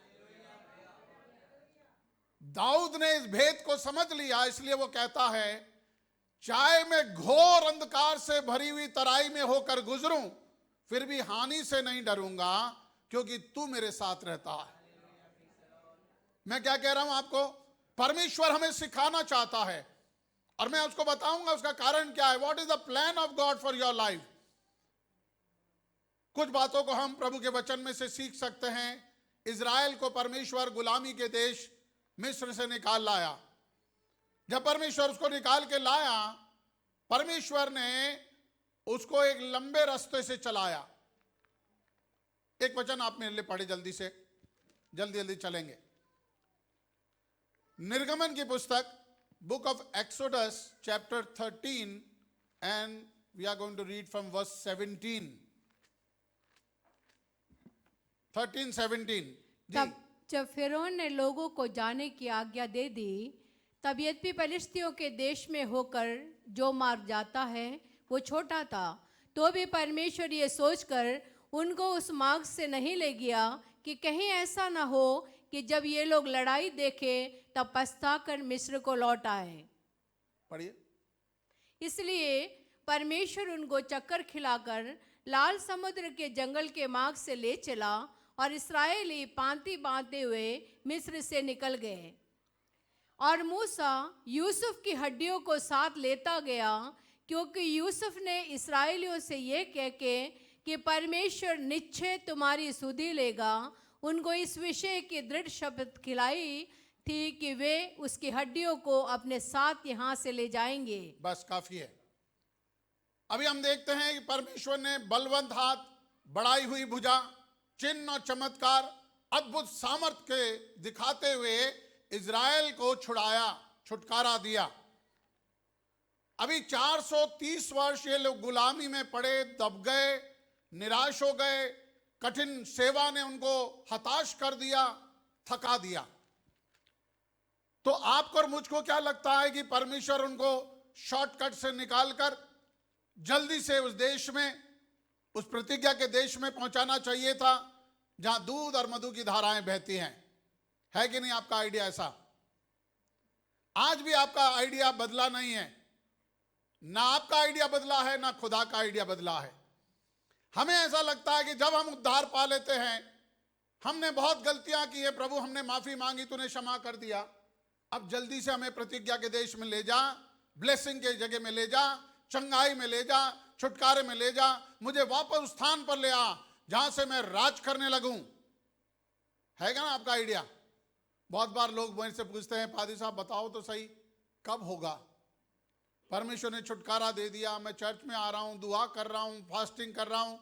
दाऊद ने इस भेद को समझ लिया, इसलिए वो कहता है, चाहे मैं घोर अंधकार से भरी हुई तराई में होकर गुजरूं, फिर भी हानि से नहीं डरूंगा, क्योंकि तू मेरे साथ रहता है. मैं क्या कह रहा हूं आपको, परमेश्वर हमें सिखाना चाहता है, और मैं उसको बताऊंगा उसका कारण क्या है. What is the plan of God for your life. कुछ बातों को हम प्रभु के वचन में से सीख सकते हैं. इजराइल को परमेश्वर गुलामी के देश मिस्र से निकाल लाया. जब परमेश्वर उसको निकाल के लाया, परमेश्वर ने उसको एक लंबे रास्ते से चलाया. एक वचन आप मेरे लिए पढ़े जल्दी से, जल्दी जल्दी चलेंगे. निर्गमन की पुस्तक, book of Exodus chapter 13, and we are going to read from verse 17. 13:17 जी। तब जब फिरौन ने लोगों को जाने की आज्ञा दे दी, तब यद्यपि पलिश्तियों के देश में होकर जो मार जाता है वो छोटा था, तो भी परमेश्वर ये सोचकर उनको उस मार्ग से नहीं ले गया कि कहीं ऐसा ना हो कि जब ये लोग लड़ाई देखें तब पछताकर मिस्र को लौट आए। पढ़िए। इसलिए परमेश्वर उनको चक्कर खिलाकर लाल समुद्र के जंगल के मार्ग से ले चला और इस्राएली पांति बांधते हुए मिस्र से निकल गए। और मूसा यूसुफ की हड्डियों को साथ लेता गया, क्योंकि यूसुफ ने इस्राएलियों से ये कह के कि परमेश्वर निश्चय तुम्हारी सुधि लेगा, उनको इस विषय की दृढ़ शपथ खिलाई थी कि वे उसकी हड्डियों को अपने साथ यहाँ से ले जाएंगे। बस काफी है। अभी हम देखते हैं कि परमेश्वर ने बलवंत हाथ, बढ़ाई हुई भुजा, चिन्ह और चमत्कार, अद्भुत सामर्थ के दिखाते हुए इज़राइल को छुटकारा दिया। अभी 430 वर्ष ये लोग गुलामी में पड़े, दब गए, निराश हो गए, कठिन सेवा ने उनको हताश कर दिया, थका दिया। तो आपको और मुझको क्या लगता है कि परमेश्वर उनको शॉर्टकट से निकालकर जल्दी से उस देश में, उस प्रतिज्ञा के देश में पहुंचाना चाहिए था जहां दूध और मधु की धाराएं बहती हैं? है कि नहीं आपका आइडिया ऐसा? आज भी आपका आइडिया बदला नहीं है। ना आपका आइडिया बदला है, ना खुदा का आइडिया बदला है। हमें ऐसा लगता है कि जब हम उद्धार पा लेते हैं, हमने बहुत गलतियां की है प्रभु, हमने माफी मांगी, तूने क्षमा कर दिया, अब जल्दी से हमें प्रतिज्ञा के देश में ले जा, ब्लेसिंग के जगह में ले जा, चंगाई में ले जा, छुटकारे में ले जा, मुझे वापस उस स्थान पर ले आ जहां से मैं राज करने लगूं। है ना आपका आइडिया? बहुत बार लोग मुझसे से पूछते हैं, पादी साहब बताओ तो सही कब होगा? परमेश्वर ने छुटकारा दे दिया, मैं चर्च में आ रहा हूं, दुआ कर रहा हूं, फास्टिंग कर रहा हूं,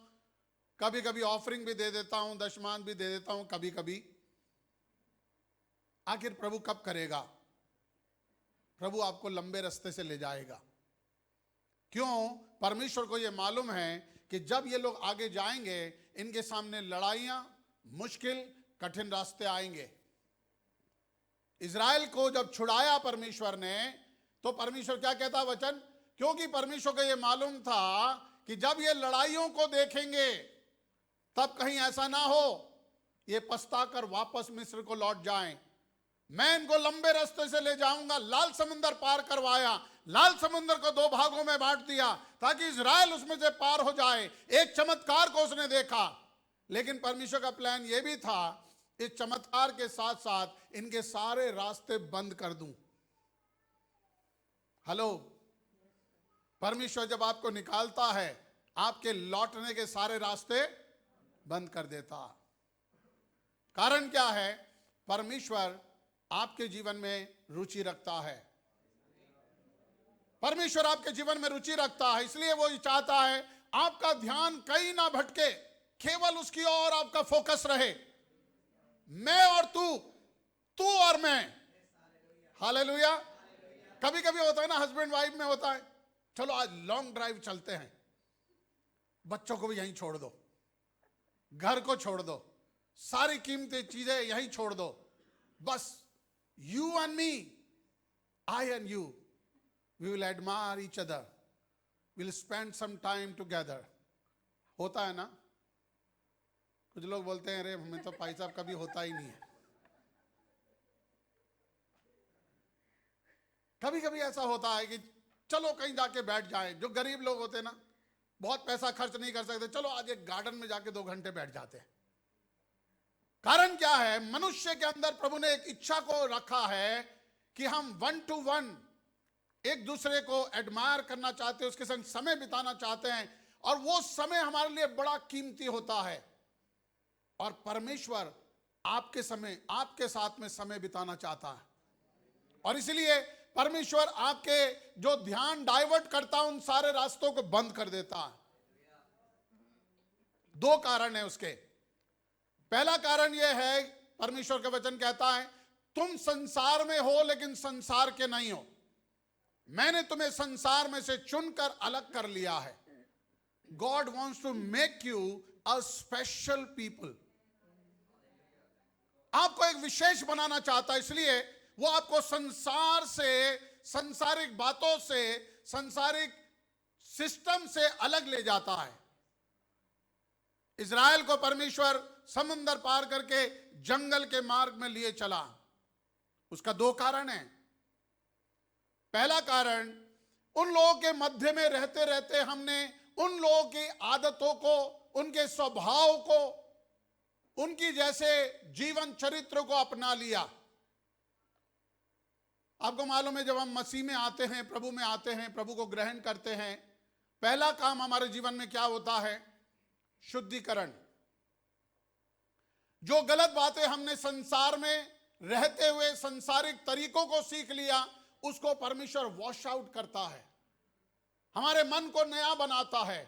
कभी कभी ऑफरिंग भी दे देता हूं, दशमान भी दे देता हूं कभी कभी। आखिर प्रभु कब करेगा? प्रभु आपको लंबे रास्ते से ले जाएगा। क्यों? परमेश्वर को यह मालूम है कि जब ये लोग आगे जाएंगे, इनके सामने लड़ाइयां, मुश्किल, कठिन रास्ते आएंगे। इज़राइल को जब छुड़ाया परमेश्वर ने, तो परमेश्वर क्या कहता वचन? क्योंकि परमेश्वर को यह मालूम था कि जब ये लड़ाइयों को देखेंगे तब कहीं ऐसा ना हो ये पछताकर वापस मिस्र को लौट जाएं। मैं इनको लंबे रास्ते से ले जाऊंगा। लाल समुंदर पार करवाया, लाल समुंदर को दो भागों में बांट दिया ताकि इज़राइल उसमें से पार हो जाए। एक चमत्कार को उसने देखा, लेकिन परमेश्वर का प्लान यह भी था इस चमत्कार के साथ साथ इनके सारे रास्ते बंद कर दूं। हेलो, परमेश्वर जब आपको निकालता है, आपके लौटने के सारे रास्ते बंद कर देता। कारण क्या है? परमेश्वर आपके जीवन में रुचि रखता है। परमेश्वर आपके जीवन में रुचि रखता है, इसलिए वो चाहता है आपका ध्यान कहीं ना भटके, केवल उसकी ओर आपका फोकस रहे। मैं और तू और मैं। हालेलुया। कभी कभी होता है ना, हस्बैंड वाइफ में होता है, चलो आज लॉन्ग ड्राइव चलते हैं, बच्चों को भी यहीं छोड़ दो, घर को छोड़ दो, सारी कीमती चीजें यहीं छोड़ दो, बस you and me, I and you, we will admire each other, we'll spend some time together। होता है ना? कुछ लोग बोलते हैं अरे हमें तो भाई साहब कभी होता ही नहीं है। कभी कभी ऐसा होता है कि चलो कहीं जाके बैठ जाए। जो गरीब लोग होते हैं ना, बहुत पैसा खर्च नहीं कर सकते, चलो आज एक गार्डन में जाके 2 घंटे बैठ जाते हैं। कारण क्या है? मनुष्य के अंदर प्रभु ने एक इच्छा को रखा है कि हम 1 to 1 एक दूसरे को एडमायर करना चाहते हैं, उसके संग समय बिताना चाहते हैं, और वो समय हमारे लिए बड़ा कीमती होता है। और परमेश्वर आपके साथ में समय बिताना चाहता है, और इसलिए परमेश्वर आपके जो ध्यान डाइवर्ट करता है, उन सारे रास्तों को बंद कर देता है। 2 कारण है उसके। पहला कारण यह है, परमेश्वर का वचन कहता है तुम संसार में हो लेकिन संसार के नहीं हो, मैंने तुम्हें संसार में से चुनकर अलग कर लिया है। God wants to make you a special people. आपको एक विशेष बनाना चाहता है, इसलिए वो आपको संसार से, सांसारिक बातों से, सांसारिक सिस्टम से अलग ले जाता है। इज़राइल को परमेश्वर समुंदर पार करके जंगल के मार्ग में लिए चला। उसका दो कारण है। पहला कारण, उन लोगों के मध्य में रहते रहते हमने उन लोगों की आदतों को, उनके स्वभाव को, उनकी जैसे जीवन चरित्र को अपना लिया। आपको मालूम है, जब हम मसीह में आते हैं, प्रभु में आते हैं, प्रभु को ग्रहण करते हैं, पहला काम हमारे जीवन में क्या होता है? शुद्धिकरण। जो गलत बातें हमने संसार में रहते हुए संसारिक तरीकों को सीख लिया, उसको परमेश्वर वॉश आउट करता है, हमारे मन को नया बनाता है,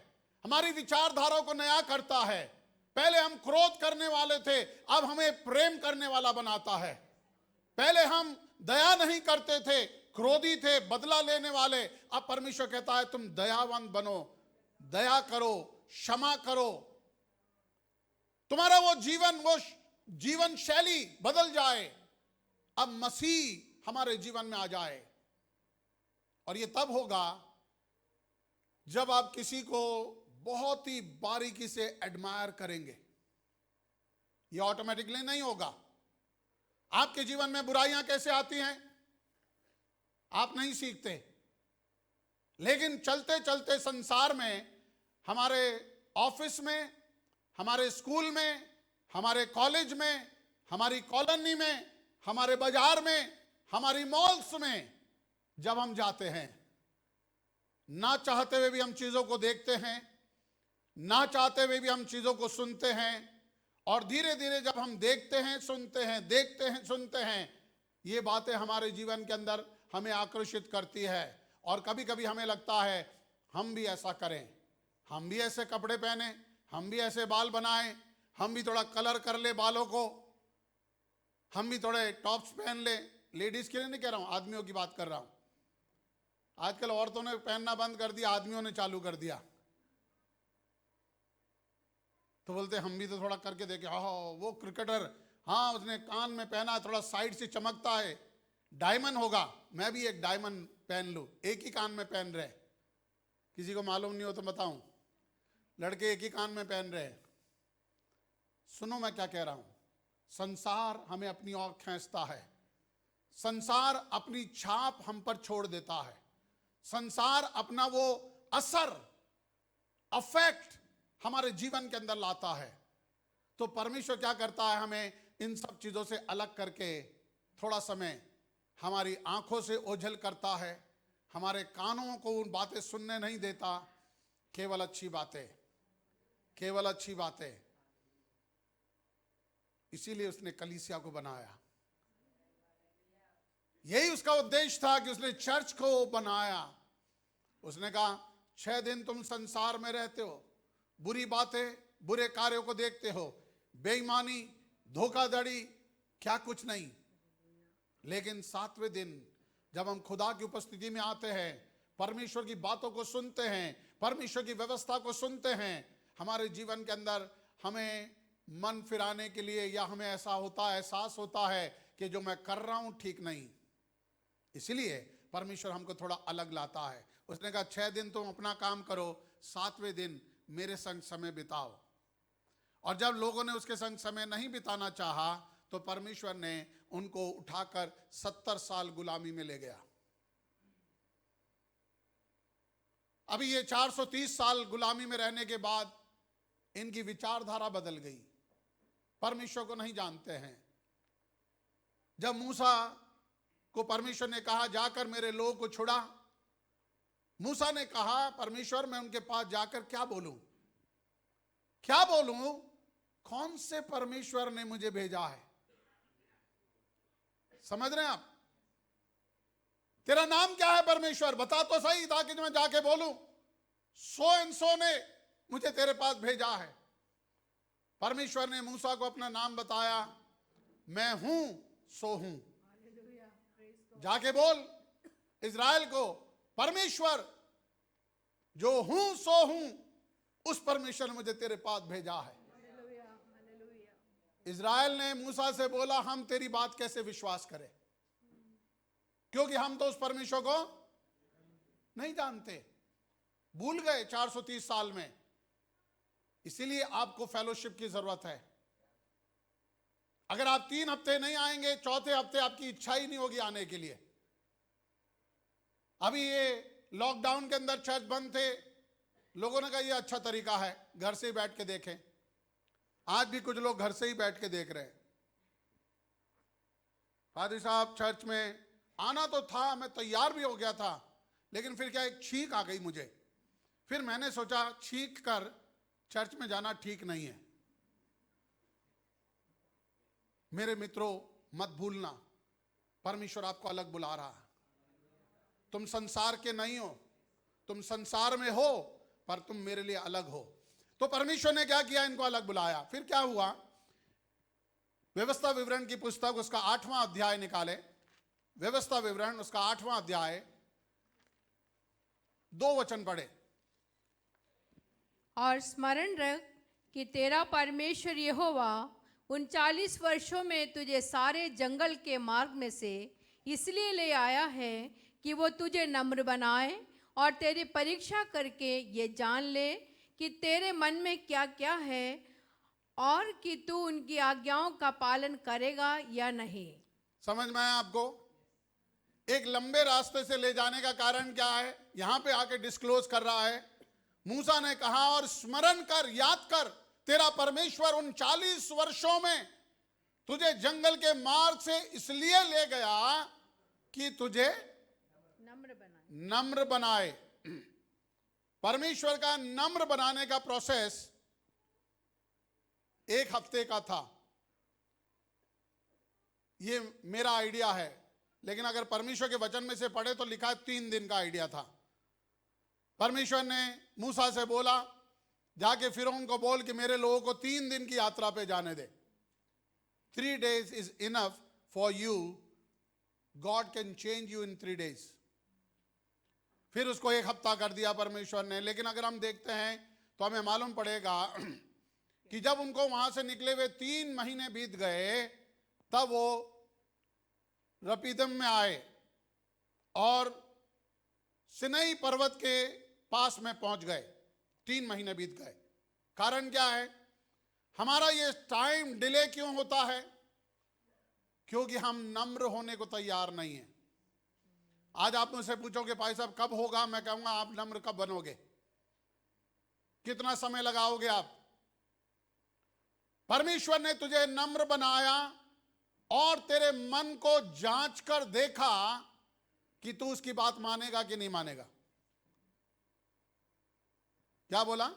हमारी विचारधारा को नया करता है। पहले हम क्रोध करने वाले थे, अब हमें प्रेम करने वाला बनाता है। पहले हम दया नहीं करते थे, क्रोधी थे, बदला लेने वाले, अब परमेश्वर कहता है तुम दयावान बनो, दया करो, क्षमा करो। तुम्हारा वो जीवन शैली बदल जाए, अब मसीह हमारे जीवन में आ जाए। और ये तब होगा जब आप किसी को बहुत ही बारीकी से एडमायर करेंगे। ये ऑटोमेटिकली नहीं होगा। आपके जीवन में बुराइयां कैसे आती हैं आप नहीं सीखते, लेकिन चलते चलते संसार में, हमारे ऑफिस में, हमारे स्कूल में, हमारे कॉलेज में, हमारी कॉलोनी में, हमारे बाजार में, हमारी मॉल्स में जब हम जाते हैं, ना चाहते हुए भी हम चीजों को देखते हैं, ना चाहते हुए भी हम चीजों को सुनते हैं, और धीरे धीरे जब हम देखते हैं, सुनते हैं, देखते हैं, सुनते हैं, ये बातें हमारे जीवन के अंदर हमें आकर्षित करती है। और कभी कभी हमें लगता है हम भी ऐसा करें, हम भी ऐसे कपड़े पहने, हम भी ऐसे बाल बनाएं, हम भी थोड़ा कलर कर ले बालों को, हम भी थोड़े टॉप्स पहन ले। लेडीज के लिए नहीं कह रहा हूं, आदमियों की बात कर रहा हूं। आजकल औरतों ने पहनना बंद कर दिया, आदमियों ने चालू कर दिया। तो बोलते हम भी तो थोड़ा करके देखे। हाँ, वो क्रिकेटर, हाँ उसने कान में पहना, थोड़ा साइड से चमकता है, डायमंड होगा, मैं भी एक डायमंड पहन लूं। एक ही कान में पहन रहे, किसी को मालूम नहीं हो तो बताऊं, लड़के एक ही कान में पहन रहे। सुनो मैं क्या कह रहा हूं। संसार हमें अपनी ओर खींचता है, संसार अपनी छाप हम पर छोड़ देता है, संसार अपना वो असर, अफेक्ट हमारे जीवन के अंदर लाता है। तो परमेश्वर क्या करता है, हमें इन सब चीजों से अलग करके थोड़ा समय हमारी आंखों से ओझल करता है, हमारे कानों को उन बातें सुनने नहीं देता, केवल अच्छी बातें, केवल अच्छी बातें। इसीलिए उसने कलीसिया को बनाया, यही उसका उद्देश्य था कि उसने चर्च को बनाया। उसने कहा 6 दिन तुम संसार में रहते हो, बुरी बातें, बुरे कार्यों को देखते हो, बेईमानी, धोखाधड़ी, क्या कुछ नहीं, लेकिन 7वें दिन जब हम खुदा की उपस्थिति में आते हैं, परमेश्वर की बातों को सुनते हैं, परमेश्वर की व्यवस्था को सुनते हैं, हमारे जीवन के अंदर हमें मन फिराने के लिए, या हमें ऐसा होता है, एहसास होता है कि जो मैं कर रहा हूं ठीक नहीं, इसलिए परमेश्वर हमको थोड़ा अलग लाता है। उसने कहा 6 दिन तुम अपना काम करो, 7वें दिन मेरे संग समय बिताओ। और जब लोगों ने उसके संग समय नहीं बिताना चाहा, तो परमेश्वर ने उनको उठाकर 70 साल गुलामी में ले गया। अभी ये 430 साल गुलामी में रहने के बाद इनकी विचारधारा बदल गई, परमेश्वर को नहीं जानते हैं। जब मूसा को परमेश्वर ने कहा जाकर मेरे लोगों को छुड़ा, मूसा ने कहा परमेश्वर मैं उनके पास जाकर क्या बोलूं, क्या बोलूं, कौन से परमेश्वर ने मुझे भेजा है। समझ रहे हैं आप, तेरा नाम क्या है परमेश्वर, बता तो सही, ताकि मैं जाके बोलूं सो एंड सो ने मुझे तेरे पास भेजा है। परमेश्वर ने मूसा को अपना नाम बताया, मैं हूं सो हूं। जाके बोल इज़राइल को, परमेश्वर जो हूं सो हूं, उस परमेश्वर ने मुझे तेरे पास भेजा है। इज़राइल ने मूसा से बोला हम तेरी बात कैसे विश्वास करें, क्योंकि हम तो उस परमेश्वर को नहीं जानते, भूल गए 430 साल में। इसीलिए आपको फेलोशिप की जरूरत है। अगर आप 3 हफ्ते नहीं आएंगे, चौथे हफ्ते आपकी इच्छा ही नहीं होगी आने के लिए। अभी ये लॉकडाउन के अंदर चर्च बंद थे, लोगों ने कहा ये अच्छा तरीका है, घर से ही बैठ के देखें। आज भी कुछ लोग घर से ही बैठ के देख रहे हैं। फादर साहब चर्च में आना तो था, मैं तैयार भी हो गया था, लेकिन फिर क्या एक छींक आ गई मुझे। फिर मैंने सोचा छींक कर चर्च में जाना ठीक नहीं है। मेरे मित्रों, मत भूलना परमेश्वर आपको अलग बुला रहा है। तुम संसार के नहीं हो, तुम संसार में हो, पर तुम मेरे लिए अलग हो। तो परमेश्वर ने क्या किया, इनको अलग बुलाया। फिर क्या हुआ, व्यवस्था विवरण की पुस्तक उसका 8वां अध्याय निकाले। व्यवस्था विवरण उसका 8वां अध्याय 2 वचन पढ़े। और स्मरण रख कि तेरा परमेश्वर यहोवा 39 वर्षों में तुझे सारे जंगल के मार्ग में से इसलिए ले आया है कि वो तुझे नम्र बनाए और तेरी परीक्षा करके ये जान ले कि तेरे मन में क्या क्या है और कि तू उनकी आज्ञाओं का पालन करेगा या नहीं। समझ में आया आपको? एक लंबे रास्ते से ले जाने का कारण क्या है, यहां पे आके डिस्क्लोज कर रहा है। मूसा ने कहा और स्मरण कर, याद कर, तेरा परमेश्वर 39 वर्षों में तुझे जंगल के मार्ग से इसलिए ले गया कि तुझे नम्र बनाए। परमेश्वर का नम्र बनाने का प्रोसेस 1 हफ्ते का था। ये मेरा आइडिया है, लेकिन अगर परमेश्वर के वचन में से पढ़े तो लिखा 3 दिन का आइडिया था। परमेश्वर ने मूसा से बोला जाके फिरौन को बोल कि मेरे लोगों को 3 दिन की यात्रा पे जाने दे। 3 days is enough for you. God can change you in 3 days. फिर उसको 1 हफ्ता कर दिया परमेश्वर ने। लेकिन अगर हम देखते हैं तो हमें मालूम पड़ेगा कि जब उनको वहां से निकले हुए 3 महीने बीत गए, तब वो रपीदम में आए और सिनई पर्वत के पास में पहुंच गए। 3 महीने बीत गए। कारण क्या है, हमारा ये टाइम डिले क्यों होता है? क्योंकि हम नम्र होने को तैयार नहीं है। आज आप मुझसे पूछोगे भाई साहब कब होगा, मैं कहूंगा आप नम्र कब बनोगे, कितना समय लगाओगे आप? परमेश्वर ने तुझे नम्र बनाया और तेरे मन को जांच कर देखा कि तू उसकी बात मानेगा कि नहीं मानेगा। क्या बोला?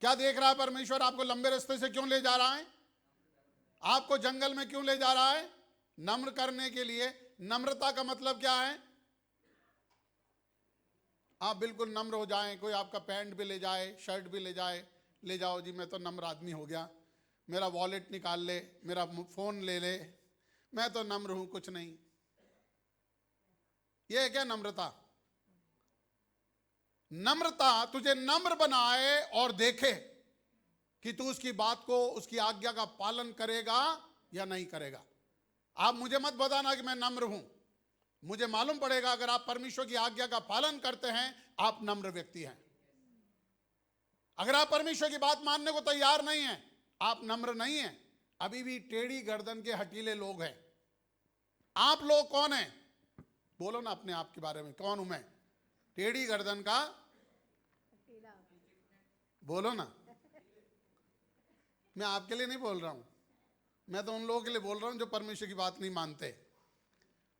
क्या देख रहा है परमेश्वर? आपको लंबे रास्ते से क्यों ले जा रहा है? आपको जंगल में क्यों ले जा रहा है? नम्र करने के लिए। नम्रता का मतलब क्या है? आप बिल्कुल नम्र हो जाएं। कोई आपका पैंट भी ले जाए, शर्ट भी ले जाए, ले जाओ जी मैं तो नम्र आदमी हो गया, मेरा वॉलेट निकाल ले, मेरा फोन ले ले, मैं तो नम्र हूं, कुछ नहीं। यह है क्या नम्रता? नम्रता तुझे नम्र बनाए और देखे कि तू उसकी बात को, उसकी आज्ञा का पालन करेगा या नहीं करेगा। आप मुझे मत बताना कि मैं नम्र हूं। मुझे मालूम पड़ेगा अगर आप परमेश्वर की आज्ञा का पालन करते हैं, आप नम्र व्यक्ति हैं। अगर आप परमेश्वर की बात मानने को तैयार नहीं हैं, आप नम्र नहीं हैं। अभी भी टेढ़ी गर्दन के हटीले लोग हैं। आप लोग कौन हैं? बोलो ना अपने आप के बारे में, कौन हूं मैं? टेढ़ी गर्दन का, बोलो ना। मैं आपके लिए नहीं बोल रहा हूं, मैं तो उन लोगों के लिए बोल रहा हूं जो परमेश्वर की बात नहीं मानते।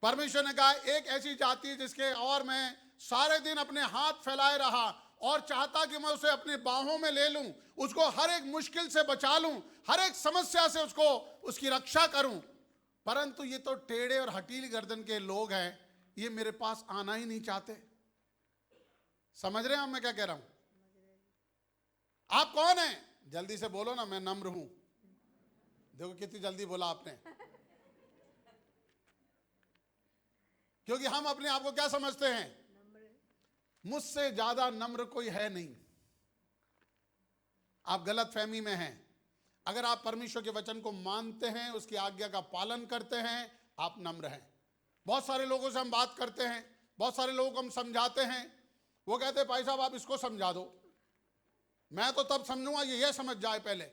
परमेश्वर ने कहा एक ऐसी जाति है जिसके और मैं सारे दिन अपने हाथ फैलाए रहा और चाहता कि मैं उसे अपनी बाहों में ले लूं, उसको हर एक मुश्किल से बचा लूं, हर एक समस्या से उसको उसकी रक्षा करूं, परंतु ये तो टेढ़े और हटीली गर्दन के लोग हैं, ये मेरे पास आना ही नहीं चाहते। समझ रहे हैं मैं क्या कह रहा हूं? आप कौन हैं? जल्दी से बोलो ना, मैं नम्र हूं। देखो कितनी जल्दी बोला आपने। क्योंकि हम अपने आप को क्या समझते हैं? मुझसे ज्यादा नम्र कोई है नहीं। आप गलत फहमी में हैं। अगर आप परमेश्वर के वचन को मानते हैं, उसकी आज्ञा का पालन करते हैं, आप नम्र हैं। बहुत सारे लोगों से हम बात करते हैं, बहुत सारे लोगों को हम समझाते हैं, वो कहते हैं भाई साहब आप इसको समझा दो, मैं तो तब समझूंगा ये समझ जाए पहले।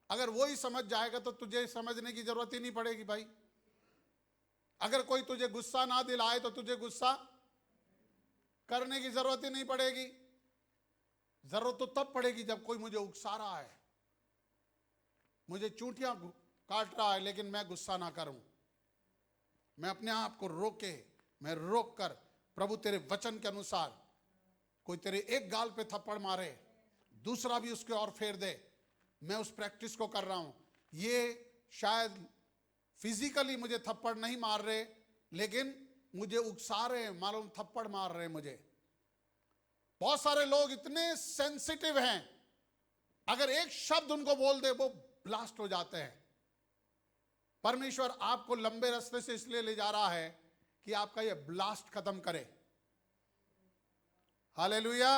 अगर वो ही समझ जाएगा तो तुझे समझने की जरूरत ही नहीं पड़ेगी भाई। अगर कोई तुझे गुस्सा ना दिलाए तो तुझे गुस्सा करने की जरूरत ही नहीं पड़ेगी। जरूरत तो तब पड़ेगी जब कोई मुझे उकसा रहा है, मुझे चूंटियां काट रहा है, लेकिन मैं गुस्सा ना करूं। मैं अपने आप को मैं रोक कर प्रभु तेरे वचन के अनुसार, कोई तेरे एक गाल पे थप्पड़ मारे, दूसरा भी उसके और फेर दे, मैं उस प्रैक्टिस को कर रहा हूं। ये शायद फिजिकली मुझे थप्पड़ नहीं मार रहे, लेकिन मुझे उकसा रहे हैं, मालूम थप्पड़ मार रहे हैं मुझे। बहुत सारे लोग इतने सेंसिटिव हैं, अगर एक शब्द उनको बोल दे वो ब्लास्ट हो जाते हैं। परमेश्वर आपको लंबे रास्ते से इसलिए ले जा रहा है कि आपका ये ब्लास्ट खत्म करे। हालेलुया,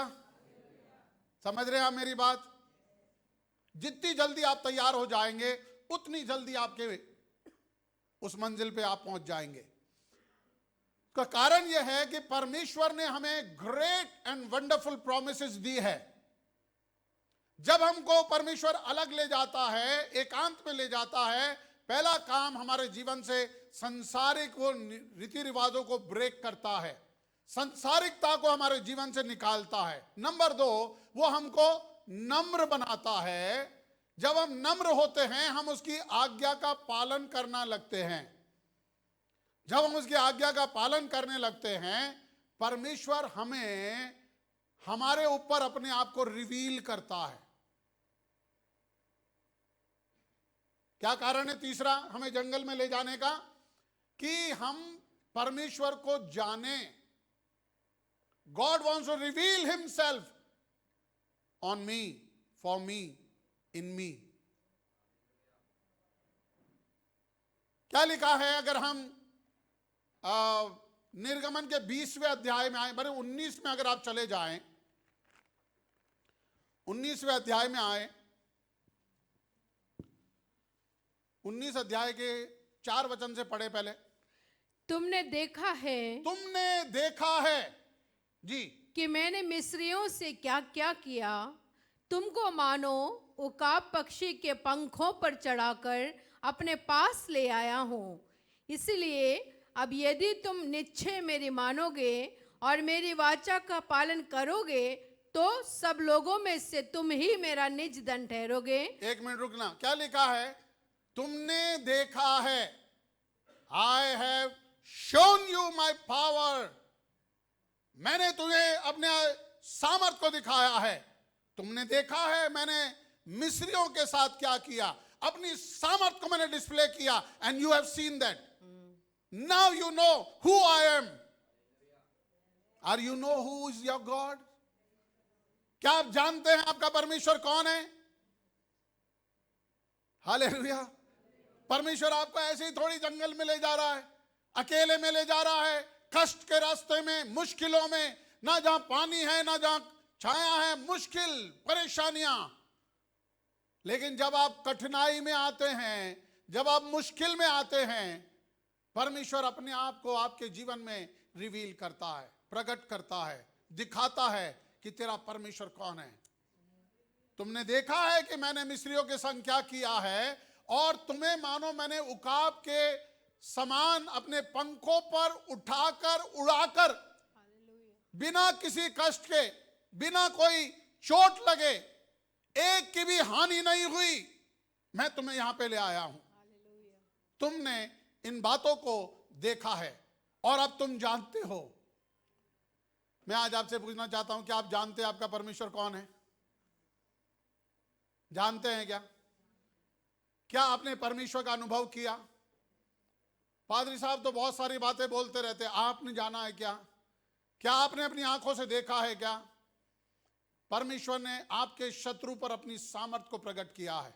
समझ रहे हैं आप मेरी बात? जितनी जल्दी आप तैयार हो जाएंगे उतनी जल्दी आपके उस मंजिल पे आप पहुंच जाएंगे। का कारण यह है कि परमेश्वर ने हमें ग्रेट एंड वंडरफुल प्रॉमिसेस दी है। जब हमको परमेश्वर अलग ले जाता है, एकांत में ले जाता है, पहला काम हमारे जीवन से संसारिक वो रीति रिवाजों को ब्रेक करता है, संसारिकता को हमारे जीवन से निकालता है। नंबर 2, वो हमको नम्र बनाता है। जब हम नम्र होते हैं, हम उसकी आज्ञा का पालन करना लगते हैं। जब हम उसकी आज्ञा का पालन करने लगते हैं, परमेश्वर हमें हमारे ऊपर अपने आप को रिवील करता है। क्या कारण है तीसरा हमें जंगल में ले जाने का? कि हम परमेश्वर को जाने। God wants to reveal himself on me, for me, in me. क्या लिखा है? अगर हम निर्गमन के 20वें अध्याय में आए, बड़े 19 में अगर आप चले जाएं, 19वें अध्याय में आए, 19 अध्याय के 4 वचन से पढ़े पहले। तुमने देखा है जी कि मैंने मिस्रियों से क्या क्या किया, तुमको मानो उकाब पक्षी के पंखों पर चढ़ाकर अपने पास ले आया हूं। इसलिए अब यदि तुम निश्चय मेरी मानोगे और मेरी वाचा का पालन करोगे, तो सब लोगों में से तुम ही मेरा निज धन ठहरोगे। एक मिनट रुकना, क्या लिखा है? तुमने देखा है, I have shown you my power. मैंने तुम्हें अपने सामर्थ को दिखाया है। तुमने देखा है मैंने मिस्रियों के साथ क्या किया, अपनी सामर्थ को मैंने डिस्प्ले किया। And you have seen that. Now you know who I am. Are you know who is your God? क्या आप जानते हैं आपका परमेश्वर कौन है? हालेलुया। परमेश्वर आपको ऐसे ही थोड़ी जंगल में ले जा रहा है, अकेले में ले जा रहा है, कष्ट के रास्ते में, मुश्किलों में, ना जहां पानी है ना जहां छाया है, मुश्किल परेशानियां। लेकिन जब आप कठिनाई में आते हैं, जब आप मुश्किल में आते हैं, परमेश्वर अपने आप को आपके जीवन में रिवील करता है, प्रकट करता है, दिखाता है कि तेरा परमेश्वर कौन है। तुमने देखा है कि मैंने मिस्रियों के संग क्या किया है, और तुम्हें मानो मैंने उकाब के समान अपने पंखों पर उठाकर, उड़ाकर, बिना किसी कष्ट के, बिना कोई चोट लगे, एक की भी हानि नहीं हुई, मैं तुम्हें यहां पे ले आया हूं। तुमने इन बातों को देखा है और अब तुम जानते हो। मैं आज आपसे पूछना चाहता हूं कि आप जानते हैं आपका परमेश्वर कौन है? जानते हैं क्या? क्या आपने परमेश्वर का अनुभव किया? पादरी साहब तो बहुत सारी बातें बोलते रहते हैं, आपने जाना है क्या? क्या आपने अपनी आंखों से देखा है क्या? परमेश्वर ने आपके शत्रु पर अपनी सामर्थ को प्रकट किया है।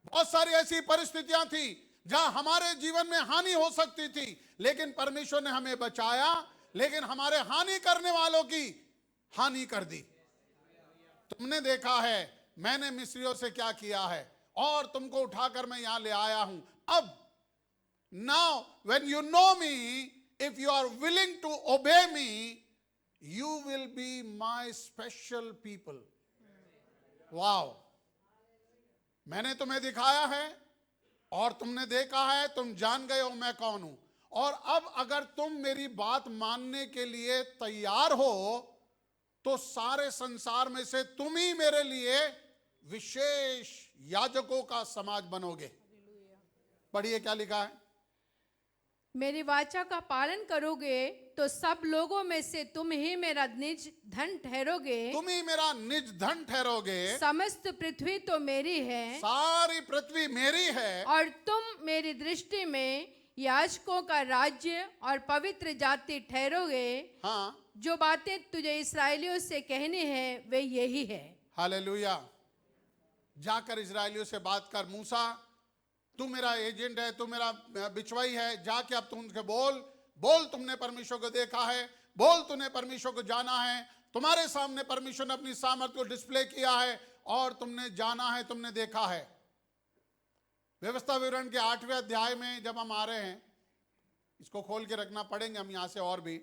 बहुत सारी ऐसी परिस्थितियां थी जहां हमारे जीवन में हानि हो सकती थी, लेकिन परमेश्वर ने हमें बचाया, लेकिन हमारे हानि करने वालों की हानि कर दी। तुमने देखा है मैंने मिस्रियों से क्या किया है, और तुमको उठाकर मैं यहां ले आया हूं। अब now when you know me, if you are willing to obey me, you will be my special people. Wow, मैंने तुम्हें दिखाया है और तुमने देखा है, तुम जान गए हो मैं कौन हूं। और अब अगर तुम मेरी बात मानने के लिए तैयार हो तो सारे संसार में से तुम ही मेरे लिए विशेष याजकों का समाज बनोगे। पढ़िए क्या लिखा है। मेरी वाचा का पालन करोगे तो सब लोगों में से तुम ही मेरा निज धन ठहरोगे। तुम ही मेरा निज धन ठहरोगे। समस्त पृथ्वी तो मेरी है, सारी पृथ्वी मेरी है, और तुम मेरी दृष्टि में याजकों का राज्य और पवित्र जाति ठहरोगे। हाँ, जो बातें तुझे इसराइलियों से कहनी है वे यही है। हालेलुया। जाकर इजरायलियों से बात कर, मूसा तू मेरा एजेंट है, तू मेरा बिचवाई है, जाके अब तुम उनके बोल तुमने परमेश्वर को देखा है, बोल तूने परमेश्वर को जाना है, तुम्हारे सामने परमेश्वर ने अपनी सामर्थ्य को डिस्प्ले किया है और तुमने जाना है, तुमने देखा है। व्यवस्था विवरण के 8वें अध्याय में जब हम आ रहे हैं, इसको खोल के रखना पड़ेंगे हम यहां से, और भी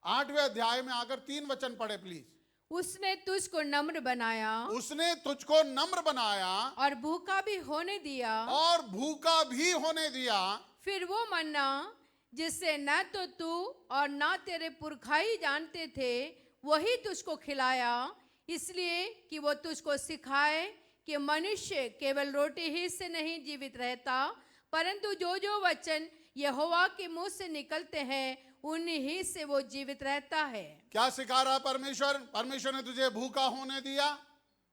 8वें अध्याय में आकर 3 वचन पढ़े प्लीज। उसने तुझको नम्र बनाया, उसने तुझको नम्र बनाया और भूखा भी होने दिया, और भूखा भी होने दिया। फिर वो मन्ना जिससे न तो तू और न तेरे पुरखाई जानते थे वही तुझको खिलाया, इसलिए कि वो तुझको सिखाए कि मनुष्य केवल रोटी ही से नहीं जीवित रहता, परंतु जो जो वचन यहोवा के मुंह से निकलते हैं उन्हीं से वो जीवित रहता है। क्या सिखा रहा परमेश्वर? परमेश्वर ने तुझे भूखा होने दिया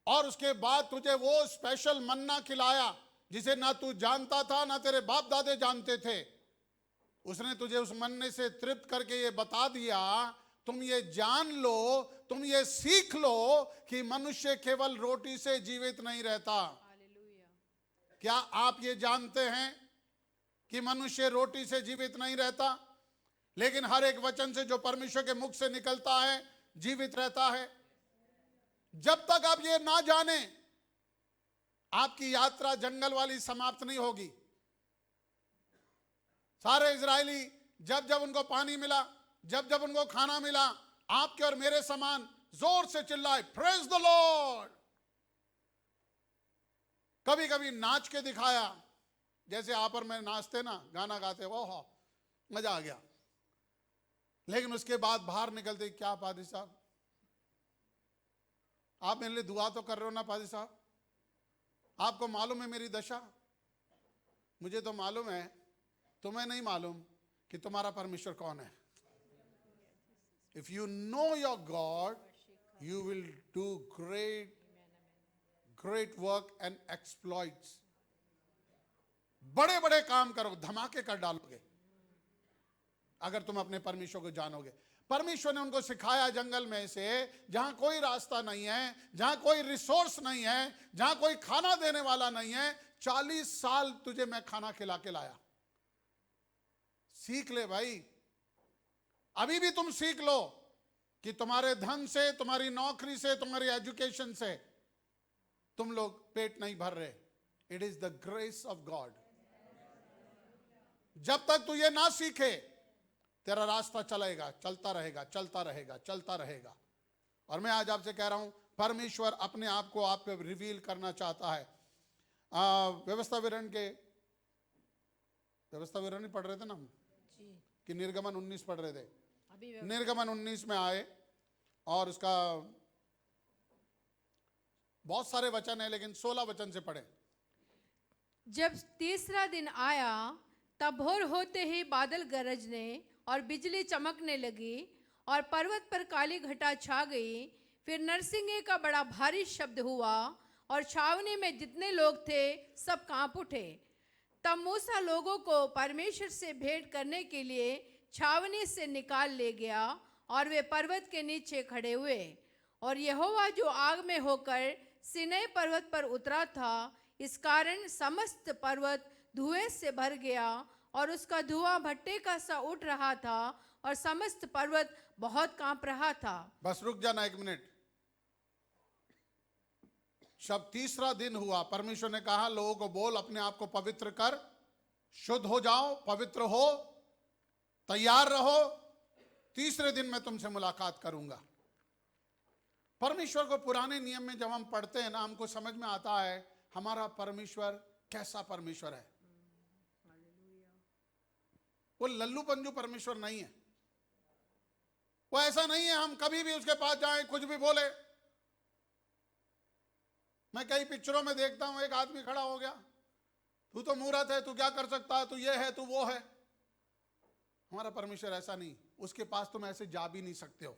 और उसके बाद तुझे वो स्पेशल मन्ना खिलाया जिसे ना तू जानता था ना तेरे बाप दादे जानते थे। उसने तुझे उस मन्ने से तृप्त करके ये बता दिया, तुम ये जान लो, तुम ये सीख लो कि मनुष्य केवल रोटी से जीवित नहीं रहता। क्या आप ये जानते हैं कि मनुष्य रोटी से जीवित नहीं रहता, लेकिन हर एक वचन से जो परमेश्वर के मुख से निकलता है जीवित रहता है? जब तक आप ये ना जाने आपकी यात्रा जंगल वाली समाप्त नहीं होगी। सारे इजरायली जब जब उनको पानी मिला, जब जब उनको खाना मिला, आपके और मेरे समान जोर से चिल्लाए, प्रेज द लॉर्ड। कभी कभी नाच के दिखाया, जैसे आप और मैं नाचते ना, गाना गाते, ओह मजा आ गया। लेकिन उसके बाद बाहर निकलते, क्या पादी साहब आप मेरे लिए दुआ तो कर रहे हो ना पादी साहब, आपको मालूम है मेरी दशा? मुझे तो मालूम है, तुम्हें नहीं मालूम कि तुम्हारा परमेश्वर कौन है। If you know your God you will do great work and exploits. बड़े बड़े काम करो, धमाके कर डालोगे अगर तुम अपने परमेश्वर को जानोगे। परमेश्वर ने उनको सिखाया जंगल में से, जहां कोई रास्ता नहीं है, जहां कोई रिसोर्स नहीं है, जहां कोई खाना देने वाला नहीं है। 40 साल तुझे मैं खाना खिला के लाया। सीख ले भाई, अभी भी तुम सीख लो कि तुम्हारे धन से, तुम्हारी नौकरी से, तुम्हारी एजुकेशन से तुम लोग पेट नहीं भर रहे। It is the grace of God. जब तक तू ये ना सीखे तेरा रास्ता चलेगा, चलता रहेगा, चलता रहेगा, चलता रहेगा। और मैं आज आपसे कह रहा हूं, परमेश्वर अपने आप को आप पे रिवील करना चाहता है। व्यवस्था विवरण ही पढ़ रहे थे ना हम, कि निर्गमन 19 पढ़ रहे थे। निर्गमन 19 में आए और उसका बहुत सारे वचन है, लेकिन 16 वचन से पढ़े। जब तीसरा दिन आया तब भोर होते ही बादल गरजने और बिजली चमकने लगी और पर्वत पर काली घटा छा गई। फिर नरसिंगे का बड़ा भारी शब्द हुआ और छावनी में जितने लोग थे सब कांप उठे। तब मूसा लोगों को परमेश्वर से भेंट करने के लिए छावनी से निकाल ले गया और वे पर्वत के नीचे खड़े हुए। और यहोवा जो आग में होकर सीनै पर्वत पर उतरा था, इस कारण समस्त पर्वत धुएं से भर गया और उसका धुआं भट्टे का सा उठ रहा था और समस्त पर्वत बहुत कांप रहा था। बस रुक जाना एक मिनट। जब तीसरा दिन हुआ, परमेश्वर ने कहा लोगों को बोल अपने आप को पवित्र कर, शुद्ध हो जाओ, पवित्र हो, तैयार रहो, तीसरे दिन मैं तुमसे मुलाकात करूंगा। परमेश्वर को पुराने नियम में जब हम पढ़ते हैं ना, हमको समझ में आता है हमारा परमेश्वर कैसा परमेश्वर है। वो लल्लू पंजू परमेश्वर नहीं है। वो ऐसा नहीं है हम कभी भी उसके पास जाएं कुछ भी बोले। मैं कई पिक्चरों में देखता हूं, एक आदमी खड़ा हो गया, तू तो मूर्ख है, तू क्या कर सकता है, तू ये है, तू वो है। हमारा परमेश्वर ऐसा नहीं, उसके पास तुम ऐसे जा भी नहीं सकते हो।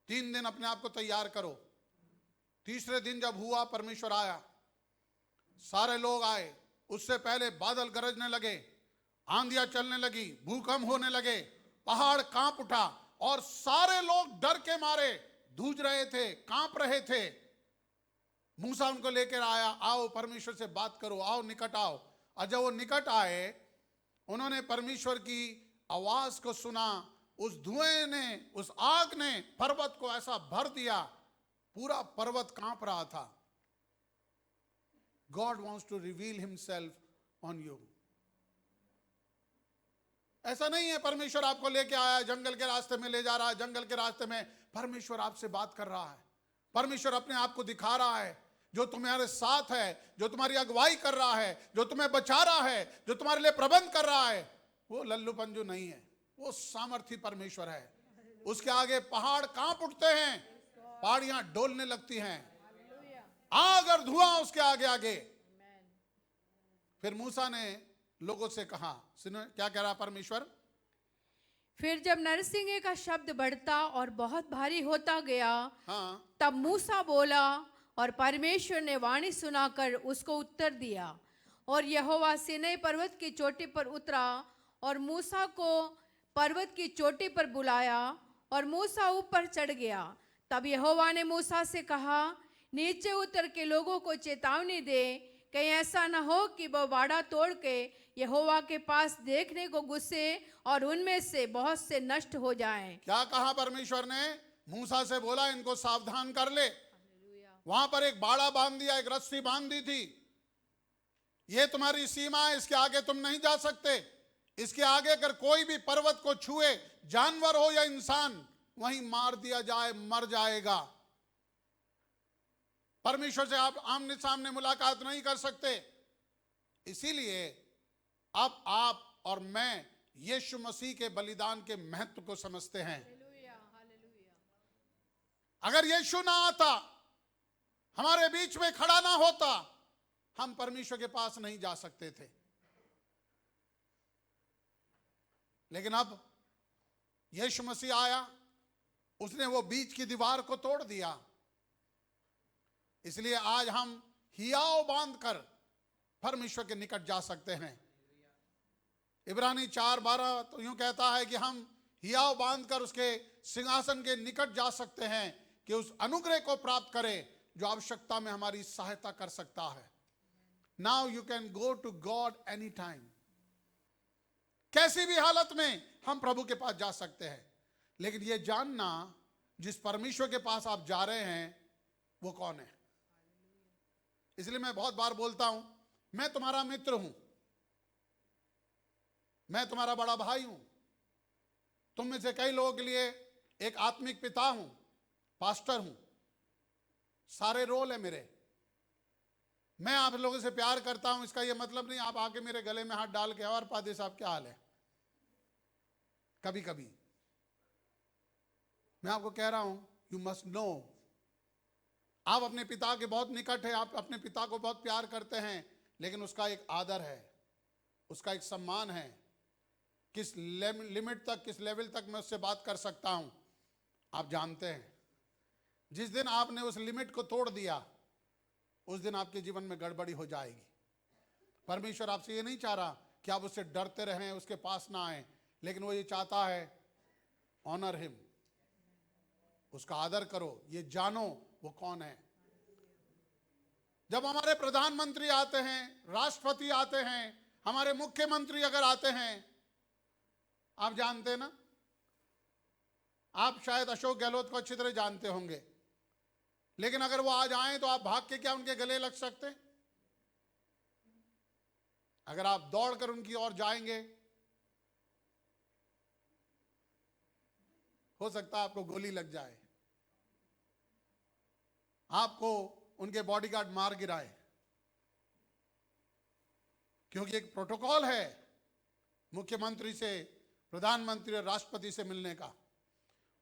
3 दिन अपने आप को तैयार करो। तीसरे दिन जब हुआ, परमेश्वर आया, सारे लोग आए। उससे पहले बादल गरजने लगे, आंधियां चलने लगी, भूकंप होने लगे, पहाड़ कांप उठा और सारे लोग डर के मारे धूज रहे थे, कांप रहे थे। मूसा उनको लेकर आया, आओ परमेश्वर से बात करो, आओ निकट आओ। और जब वो निकट आए, उन्होंने परमेश्वर की आवाज को सुना। उस धुएं ने, उस आग ने पर्वत को ऐसा भर दिया, पूरा पर्वत कांप रहा था। God wants to reveal himself on you. ऐसा नहीं है परमेश्वर आपको लेके आया, जंगल के रास्ते में ले जा रहा है, जंगल के रास्ते में परमेश्वर आपसे बात कर रहा है। परमेश्वर अपने आप को दिखा रहा है, जो तुम्हारे साथ है, जो तुम्हारी अगुवाई कर रहा है, जो तुम्हें बचा रहा है, जो तुम्हारे लिए प्रबंध कर रहा है। वो लल्लू पंजू नहीं है, वो सामर्थी परमेश्वर है। उसके आगे पहाड़ कांप उठते हैं, पहाड़ियां डोलने लगती हैं, आग और धुआं उसके आगे आगे। फिर मूसा ने लोगों से कहा, सुनो क्या कह रहा परमेश्वर। फिर जब नरसिंगे का शब्द बढ़ता और बहुत भारी होता गया, हाँ, तब मूसा बोला और परमेश्वर ने वाणी सुनाकर उसको उत्तर दिया। और यहोवा सीनै पर्वत की चोटी पर उतरा और मूसा को पर्वत की चोटी पर बुलाया और मूसा ऊपर चढ़ गया। तब यहोवा ने मूसा से कहा, नीचे उतर के लोगों को चेतावनी दे, कहीं ऐसा न हो कि वो बाड़ा तोड़ के यहोवा के पास देखने को गुस्से और उनमें से बहुत से नष्ट हो जाएं। क्या कहा परमेश्वर ने? मूसा से बोला इनको सावधान कर ले। वहां पर एक बाड़ा बांध दिया, एक रस्सी बांध दी थी। ये तुम्हारी सीमा है, इसके आगे तुम नहीं जा सकते। इसके आगे अगर कोई भी पर्वत को छुए, जानवर हो या इंसान, वहीं मार दिया जाए, मर जाएगा। परमेश्वर से आप आमने सामने मुलाकात नहीं कर सकते। इसीलिए अब आप और मैं यीशु मसीह के बलिदान के महत्व को समझते हैं। अगर यीशु ना आता, हमारे बीच में खड़ा ना होता, हम परमेश्वर के पास नहीं जा सकते थे। लेकिन अब यीशु मसीह आया, उसने वो बीच की दीवार को तोड़ दिया। इसलिए आज हम हियाव बांधकर परमेश्वर के निकट जा सकते हैं। इब्रानी 4:12 तो यूं कहता है कि हम हियाव बांधकर उसके सिंहासन के निकट जा सकते हैं कि उस अनुग्रह को प्राप्त करें जो आवश्यकता में हमारी सहायता कर सकता है। Now you can go to God any time. कैसी भी हालत में हम प्रभु के पास जा सकते हैं। लेकिन यह जानना, जिस परमेश्वर के पास आप जा रहे हैं वो कौन है। इसलिए मैं बहुत बार बोलता हूं, मैं तुम्हारा मित्र हूं, मैं तुम्हारा बड़ा भाई हूं, तुम में से कई लोगों के लिए एक आत्मिक पिता हूं, पास्टर हूं, सारे रोल है मेरे। मैं आप लोगों से प्यार करता हूं, इसका यह मतलब नहीं आप आके मेरे गले में हाथ डाल के, और पादे साहब क्या हाल है। कभी कभी मैं आपको कह रहा हूं, यू मस्ट नो, आप अपने पिता के बहुत निकट हैं, आप अपने पिता को बहुत प्यार करते हैं, लेकिन उसका एक आदर है, उसका एक सम्मान है। किस लिमिट तक, किस लेवल तक मैं उससे बात कर सकता हूं, आप जानते हैं। जिस दिन आपने उस लिमिट को तोड़ दिया, उस दिन आपके जीवन में गड़बड़ी हो जाएगी। परमेश्वर आपसे ये नहीं चाह रहा कि आप उससे डरते रहें, उसके पास ना आए, लेकिन वो ये चाहता है ऑनर हिम, उसका आदर करो, ये जानो वो कौन है। जब हमारे प्रधानमंत्री आते हैं, राष्ट्रपति आते हैं, हमारे मुख्यमंत्री अगर आते हैं, आप जानते हैं ना, आप शायद अशोक गहलोत को अच्छी तरह जानते होंगे, लेकिन अगर वो आज आए तो आप भाग के क्या उनके गले लग सकते? अगर आप दौड़कर उनकी ओर जाएंगे, हो सकता है आपको गोली लग जाए, आपको उनके बॉडीगार्ड मार गिराए, क्योंकि एक प्रोटोकॉल है मुख्यमंत्री से, प्रधानमंत्री और राष्ट्रपति से मिलने का।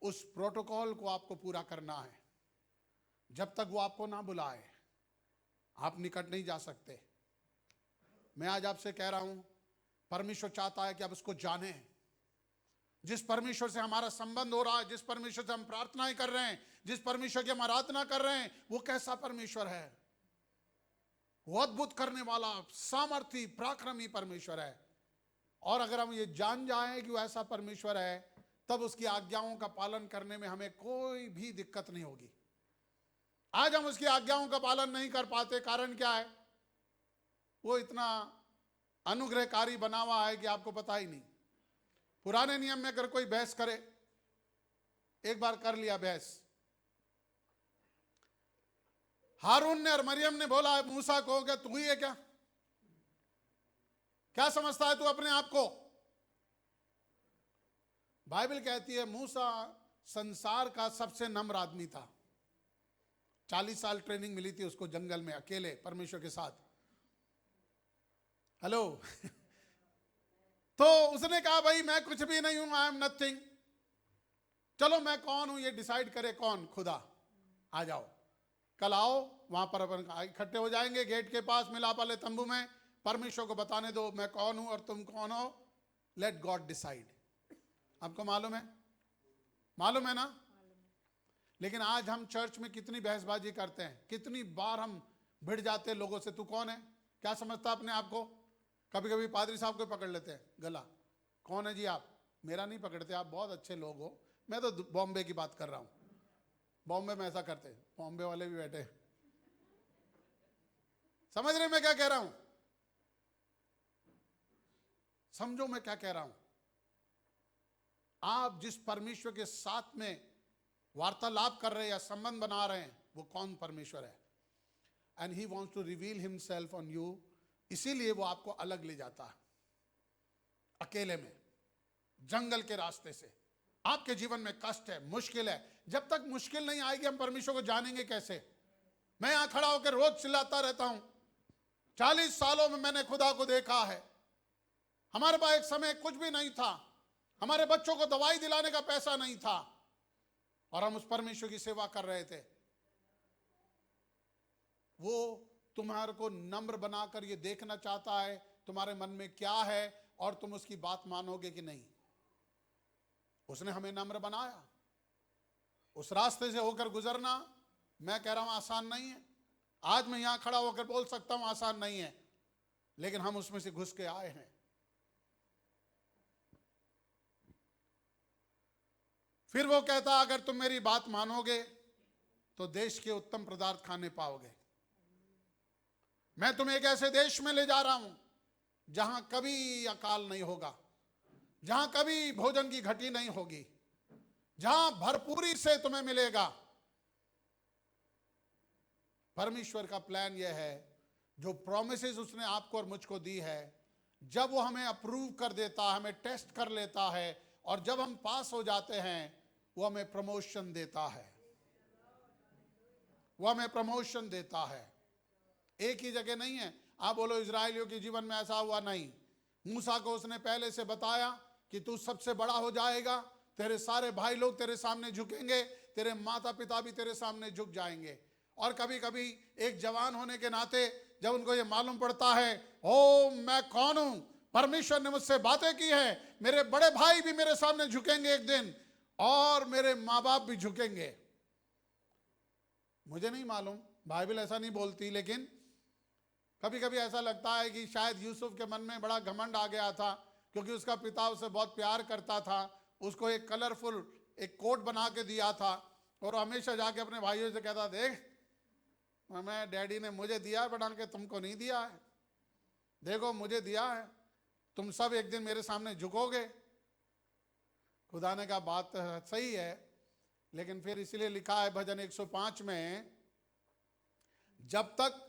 उस प्रोटोकॉल को आपको पूरा करना है। जब तक वो आपको ना बुलाए आप निकट नहीं जा सकते। मैं आज आपसे कह रहा हूं, परमेश्वर चाहता है कि आप उसको जानें। जिस परमेश्वर से हमारा संबंध हो रहा है, जिस परमेश्वर से हम प्रार्थनाएं कर रहे हैं, जिस परमेश्वर की हम आराधना कर रहे हैं, वो कैसा परमेश्वर है? वो अद्भुत करने वाला, सामर्थी, पराक्रमी परमेश्वर है। और अगर हम ये जान जाएं कि वो ऐसा परमेश्वर है, तब उसकी आज्ञाओं का पालन करने में हमें कोई भी दिक्कत नहीं होगी। आज हम उसकी आज्ञाओं का पालन नहीं कर पाते, कारण क्या है? वो इतना अनुग्रहकारी बना हुआ है कि आपको पता ही नहीं। पुराने नियम में अगर कोई बहस करे, एक बार कर लिया बहस, हारून ने और मरियम ने बोला मूसा को, क्या तू ही है क्या समझता है तू अपने आप को? बाइबल कहती है मूसा संसार का सबसे नम्र आदमी था। 40 साल ट्रेनिंग मिली थी उसको जंगल में अकेले परमेश्वर के साथ। हेलो तो उसने कहा भाई मैं कुछ भी नहीं हूं, आई एम नथिंग। चलो मैं कौन हूं ये डिसाइड करे कौन? खुदा। आ जाओ, कल आओ, वहां पर अपन इकट्ठे हो जाएंगे गेट के पास मिलाप वाले तंबू में। परमेश्वर को बताने दो मैं कौन हूं और तुम कौन हो। Let God decide. आपको मालूम है ना? लेकिन आज हम चर्च में कितनी बहसबाजी करते हैं, कितनी बार हम भिड़ जाते हैं लोगों से। तू कौन है? क्या समझता अपने आप को? कभी कभी पादरी साहब को पकड़ लेते हैं गला, कौन है जी आप? मेरा नहीं पकड़ते, आप बहुत अच्छे लोग हो। मैं तो बॉम्बे की बात कर रहा हूं। बॉम्बे में ऐसा करते हैं, बॉम्बे वाले भी बैठे। समझ रहे मैं क्या कह रहा हूं? समझो मैं क्या कह रहा हूं। आप जिस परमेश्वर के साथ में वार्तालाप कर रहे हैं या संबंध बना रहे हैं, वो कौन परमेश्वर है? And he wants to reveal himself on you. इसीलिए वो आपको अलग ले जाता है, अकेले में, जंगल के रास्ते से। आपके जीवन में कष्ट है, मुश्किल है। जब तक मुश्किल नहीं आएगी हम परमेश्वर को जानेंगे कैसे? मैं यहां खड़ा होकर रोज चिल्लाता रहता हूं, 40 सालों में मैंने खुदा को देखा है। हमारे पास एक समय कुछ भी नहीं था, हमारे बच्चों को दवाई दिलाने का पैसा नहीं था, और हम उस परमेश्वर की सेवा कर रहे थे। वो तुम्हारे को नम्र बनाकर ये देखना चाहता है तुम्हारे मन में क्या है और तुम उसकी बात मानोगे कि नहीं। उसने हमें नम्र बनाया। उस रास्ते से होकर गुजरना, मैं कह रहा हूं आसान नहीं है। आज मैं यहां खड़ा होकर बोल सकता हूं आसान नहीं है, लेकिन हम उसमें से घुस के आए हैं। फिर वो कहता अगर तुम मेरी बात मानोगे तो देश के उत्तम पदार्थ खाने पाओगे। मैं तुम्हें एक ऐसे देश में ले जा रहा हूं जहां कभी अकाल नहीं होगा, जहां कभी भोजन की घटी नहीं होगी, जहां भरपूरी से तुम्हें मिलेगा। परमेश्वर का प्लान यह है, जो प्रॉमिसेस उसने आपको और मुझको दी है, जब वो हमें अप्रूव कर देता है, हमें टेस्ट कर लेता है, और जब हम पास हो जाते हैं, वो हमें प्रमोशन देता है। वो हमें प्रमोशन देता है। एक ही जगह नहीं है। आप बोलो इजराइलियों के जीवन में ऐसा हुआ नहीं। मूसा को उसने पहले से बताया कि तू सबसे बड़ा हो जाएगा, तेरे सारे भाई लोग तेरे सामने झुकेंगे, तेरे माता पिता भी तेरे सामने झुक जाएंगे। और कभी कभी एक जवान होने के नाते जब उनको ये मालूम पड़ता है, ओ मैं कौन हूं, परमेश्वर ने मुझसे बातें की है, मेरे बड़े भाई भी मेरे सामने झुकेंगे एक दिन, और मेरे माँ बाप भी झुकेंगे। मुझे नहीं मालूम, बाइबल ऐसा नहीं बोलती, लेकिन कभी कभी ऐसा लगता है कि शायद यूसुफ के मन में बड़ा घमंड आ गया था, क्योंकि उसका पिता उसे बहुत प्यार करता था। उसको एक कलरफुल एक कोट बना के दिया था, और हमेशा जाके अपने भाइयों से कहता, देख मैं डैडी ने मुझे दिया बना के, तुमको नहीं दिया है, देखो मुझे दिया है, तुम सब एक दिन मेरे सामने झुकोगे। खुदा ने कहा बात सही है, लेकिन फिर इसलिए लिखा है भजन 105 में, जब तक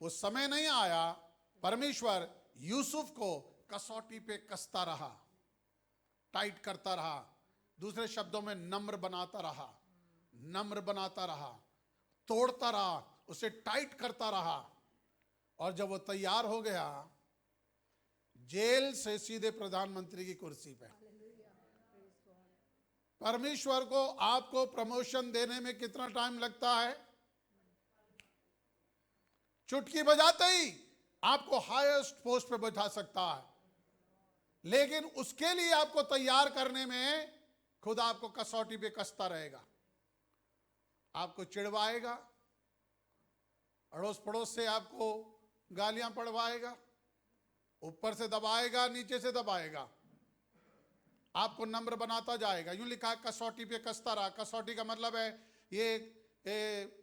वो समय नहीं आया, परमेश्वर यूसुफ को कसौटी पे कसता रहा, टाइट करता रहा। दूसरे शब्दों में नम्र बनाता रहा, नम्र बनाता रहा, तोड़ता रहा, उसे टाइट करता रहा। और जब वो तैयार हो गया, जेल से सीधे प्रधानमंत्री की कुर्सी पे। परमेश्वर को आपको प्रमोशन देने में कितना टाइम लगता है? चुटकी बजाते ही आपको हाईएस्ट पोस्ट पे बैठा सकता है, लेकिन उसके लिए आपको तैयार करने में खुद आपको कसौटी पे कसता रहेगा। आपको चिढ़वाएगा, अड़ोस पड़ोस से आपको गालियां पड़वाएगा, ऊपर से दबाएगा, नीचे से दबाएगा, आपको नम्र बनाता जाएगा। यूं लिखा है कसौटी पे कसता रहा। कसौटी का मतलब है ये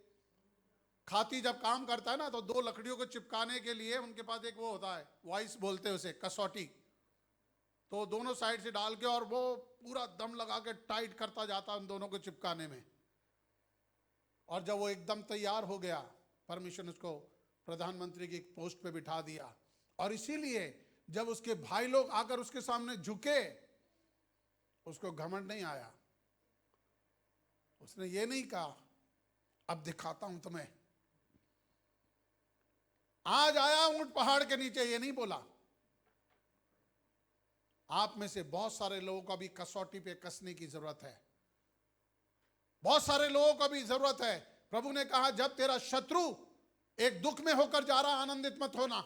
खाती जब काम करता है ना, तो दो लकड़ियों को चिपकाने के लिए उनके पास एक वो होता है, वाइस बोलते हैं उसे, कसौटी। तो दोनों साइड से डाल के और वो पूरा दम लगा के टाइट करता जाता है उन दोनों को चिपकाने में। और जब वो एकदम तैयार हो गया, परमेश्वर ने उसको प्रधानमंत्री की पोस्ट पे बिठा दिया। और इसीलिए जब उसके भाई लोग आकर उसके सामने झुके, उसको घमंड नहीं आया। उसने ये नहीं कहा अब दिखाता हूं तुम्हें, आज आया ऊंट पहाड़ के नीचे, ये नहीं बोला। आप में से बहुत सारे लोगों को अभी कसौटी पे कसने की जरूरत है। बहुत सारे लोगों को भी जरूरत है। प्रभु ने कहा जब तेरा शत्रु एक दुख में होकर जा रहा, आनंदित मत होना।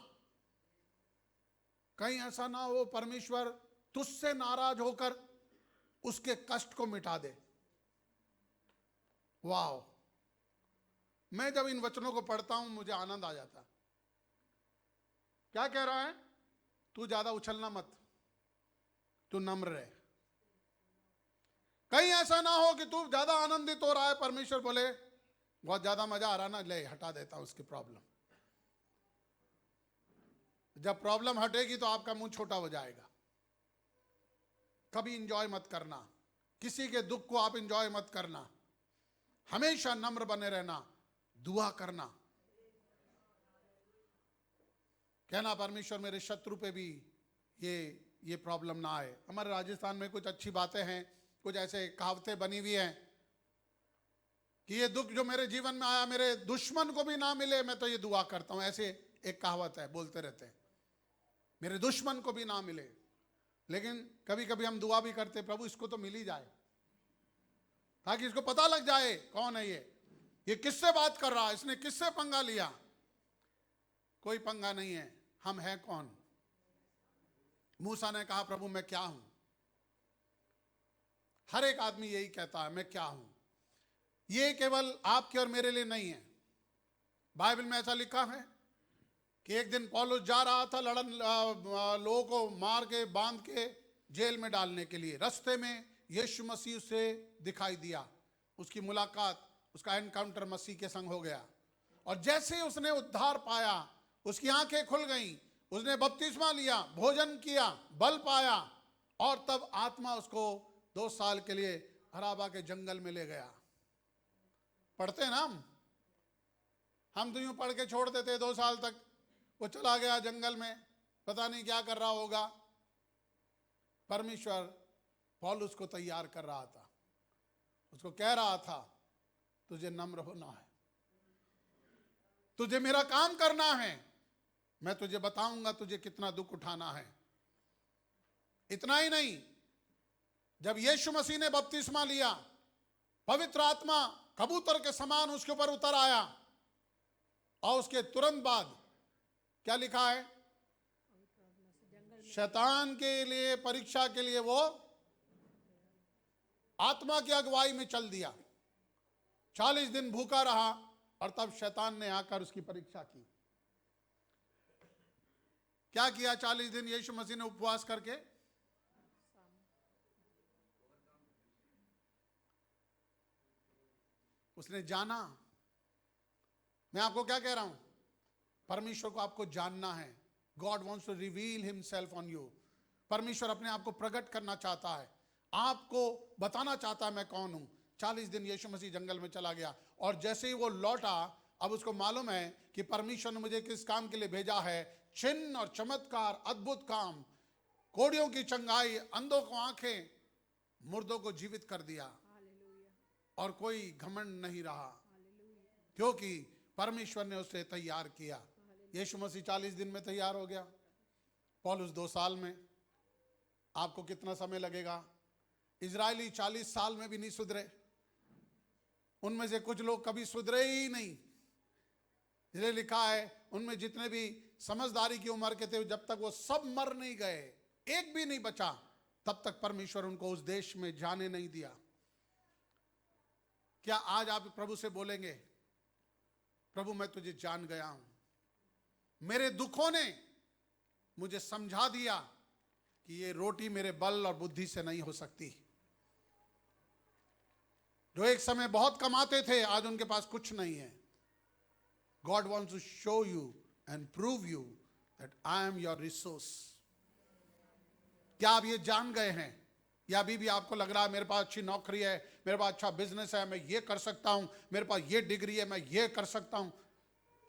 कहीं ऐसा ना हो परमेश्वर तुझसे नाराज होकर उसके कष्ट को मिटा दे। वाह, मैं जब इन वचनों को पढ़ता हूं मुझे आनंद आ जाता। क्या कह रहा है? तू ज्यादा उछलना मत, तू नम्र रहे। कहीं ऐसा ना हो कि तू ज्यादा आनंदित हो रहा है, परमेश्वर बोले बहुत ज्यादा मजा आ रहा ना, ले हटा देता हूं उसकी प्रॉब्लम। जब प्रॉब्लम हटेगी तो आपका मुंह छोटा हो जाएगा। कभी इंजॉय मत करना, किसी के दुख को आप इंजॉय मत करना। हमेशा नम्र बने रहना, दुआ करना, कहना परमेश्वर मेरे शत्रु पे भी ये प्रॉब्लम ना आए। हमारे राजस्थान में कुछ अच्छी बातें हैं, कुछ ऐसे कहावतें बनी हुई हैं कि ये दुख जो मेरे जीवन में आया मेरे दुश्मन को भी ना मिले, मैं तो ये दुआ करता हूं। ऐसे एक कहावत है, बोलते रहते हैं मेरे दुश्मन को भी ना मिले। लेकिन कभी कभी हम दुआ भी करते, प्रभु इसको तो मिल ही जाए, ताकि इसको पता लग जाए कौन है ये किससे बात कर रहा है, इसने किससे पंगा लिया। कोई पंगा नहीं है, हम हैं कौन। मूसा ने कहा प्रभु मैं क्या हूं। हर एक आदमी यही कहता है मैं क्या हूं। ये केवल आपके और मेरे लिए नहीं है। बाइबल में ऐसा लिखा है कि एक दिन पौलुस जा रहा था लोगों को मार के बांध के जेल में डालने के लिए। रास्ते में यीशु मसीह से दिखाई दिया, उसकी मुलाकात, उसका एनकाउंटर मसीह के संग हो गया। और जैसे उसने उद्धार पाया, उसकी आंखें खुल गईं, उसने बपतिस्मा लिया, भोजन किया, बल पाया, और तब आत्मा उसको 2 साल के लिए अराबा के जंगल में ले गया। पढ़ते हैं ना हम तो यूं पढ़ के छोड़ देते 2 साल तक। वो चला गया जंगल में, पता नहीं क्या कर रहा होगा। परमेश्वर पौलुस को तैयार कर रहा था, उसको कह रहा था तुझे नम्र होना है, तुझे मेरा काम करना है, मैं तुझे बताऊंगा तुझे कितना दुख उठाना है। इतना ही नहीं, जब यीशु मसीह ने बपतिस्मा लिया, पवित्र आत्मा कबूतर के समान उसके ऊपर उतर आया, और उसके तुरंत बाद क्या लिखा है, शैतान के लिए परीक्षा के लिए वो आत्मा की अगुवाई में चल दिया। 40 दिन भूखा रहा, और तब शैतान ने आकर उसकी परीक्षा की। क्या किया 40 दिन यीशु मसीह ने उपवास करके? उसने जाना। मैं आपको क्या कह रहा हूं, परमेश्वर को आपको जानना है। God wants to reveal himself on you. परमेश्वर अपने आप को प्रकट करना चाहता है, आपको बताना चाहता है मैं कौन हूं। 40 दिन यीशु मसीह जंगल में चला गया, और जैसे ही वो लौटा अब उसको मालूम है कि परमेश्वर ने मुझे किस काम के लिए भेजा है। चिन्ह और चमत्कार, अद्भुत काम, कोड़ियों की चंगाई, अंधों को आंखें, मुर्दों को जीवित कर दिया, और कोई घमंड नहीं रहा, क्योंकि परमेश्वर ने उसे तैयार किया। यीशु मसीह 40 दिन में तैयार हो गया, पौलुस 2 साल में। आपको कितना समय लगेगा? इजरायली 40 साल में भी नहीं सुधरे। उनमें से कुछ लोग कभी सुधरे ही नहीं। इसलिए लिखा है उनमें जितने भी समझदारी की उम्र के थे, जब तक वो सब मर नहीं गए, एक भी नहीं बचा, तब तक परमेश्वर उनको उस देश में जाने नहीं दिया। क्या आज आप प्रभु से बोलेंगे, प्रभु मैं तुझे जान गया हूं, मेरे दुखों ने मुझे समझा दिया कि ये रोटी मेरे बल और बुद्धि से नहीं हो सकती। जो एक समय बहुत कमाते थे, आज उनके पास कुछ नहीं है। God wants to show you and prove you that I am your resource. क्या आप ये जान गए हैं, या अभी भी आपको लग रहा है मेरे पास अच्छी नौकरी है, मेरे पास अच्छा बिजनेस है, मैं ये कर सकता हूं, मेरे पास ये डिग्री है, मैं ये कर सकता हूं।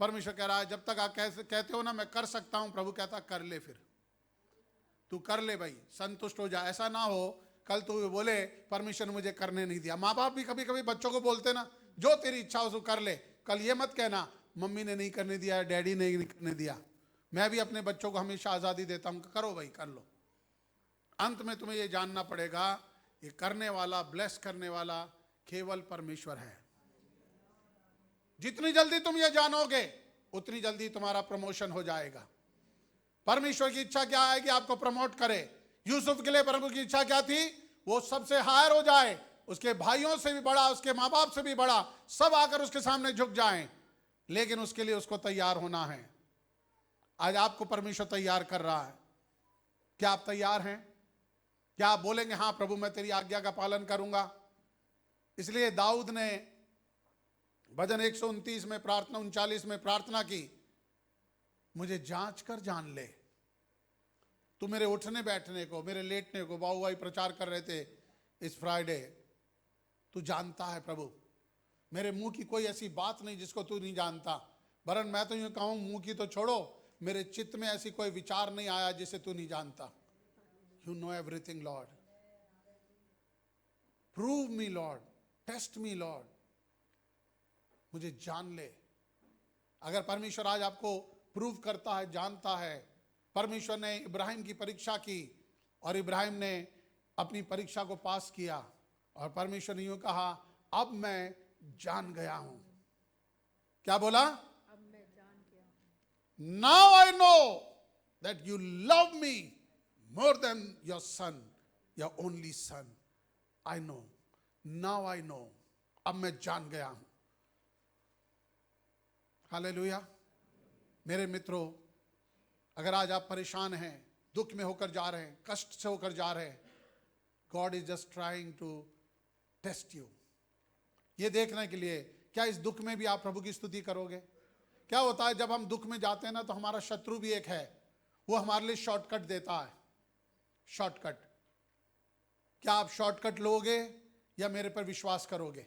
परमेश्वर कह रहा है जब तक आप कहते हो ना मैं कर सकता हूं, प्रभु कहता कर ले, फिर तू कर ले भाई, संतुष्ट हो जा। ऐसा ना हो कल तू बोले परमेश्वर ने मुझे करने नहीं दिया। माँ बाप भी कभी कभी बच्चों को बोलते ना, जो तेरी इच्छा हो सो कर ले। कल ये मत कहना मम्मी ने नहीं करने दिया, डैडी ने नहीं करने दिया। मैं भी अपने बच्चों को हमेशा आज़ादी देता हूं, करो भाई कर लो। अंत में तुम्हें ये जानना पड़ेगा, ये करने वाला, ब्लेस करने वाला केवल परमेश्वर है। जितनी जल्दी तुम ये जानोगे उतनी जल्दी तुम्हारा प्रमोशन हो जाएगा। परमेश्वर की इच्छा क्या है कि आपको प्रमोट करे। यूसुफ के लिए प्रभु की इच्छा क्या थी? वो सबसे हायर हो जाए, उसके भाइयों से भी बड़ा, उसके माँ बाप से भी बड़ा, सब आकर उसके सामने झुक जाएं। लेकिन उसके लिए उसको तैयार होना है। आज आपको परमेश्वर तैयार कर रहा है। क्या आप तैयार हैं? क्या आप बोलेंगे हाँ प्रभु मैं तेरी आज्ञा का पालन करूंगा? इसलिए दाऊद ने भजन 129 में प्रार्थना 39 में प्रार्थना की, मुझे जांच कर जान ले। तू मेरे उठने बैठने को, मेरे लेटने को, बाबू भाई प्रचार कर रहे थे इस फ्राइडे, तू जानता है प्रभु। मेरे मुंह की कोई ऐसी बात नहीं जिसको तू नहीं जानता। वरन मैं तो यूं कहूं, मुंह की तो छोड़ो, मेरे चित्त में ऐसी कोई विचार नहीं आया जिसे तू नहीं जानता। You know everything lord, prove me lord, test me lord, मुझे जान ले। अगर परमेश्वर आज आपको प्रूव करता है, जानता है। परमेश्वर ने इब्राहिम की परीक्षा की और इब्राहिम ने अपनी परीक्षा को पास किया, और परमेश्वर ने यूं कहा अब मैं जान गया हूं। क्या बोला? अब मैं जान गया। Now I know that you love me more than your son, your only son. I know, now I know, अब मैं जान गया हूं। हालेलुया। मेरे मित्रों, अगर आज आप परेशान हैं, दुख में होकर जा रहे हैं, कष्ट से होकर जा रहे हैं, God is just trying to test you. ये देखने के लिए क्या इस दुख में भी आप प्रभु की स्तुति करोगे। क्या होता है जब हम दुख में जाते हैं ना, तो हमारा शत्रु भी एक है, वो हमारे लिए शॉर्टकट देता है। शॉर्टकट, क्या आप शॉर्टकट लोगे या मेरे पर विश्वास करोगे?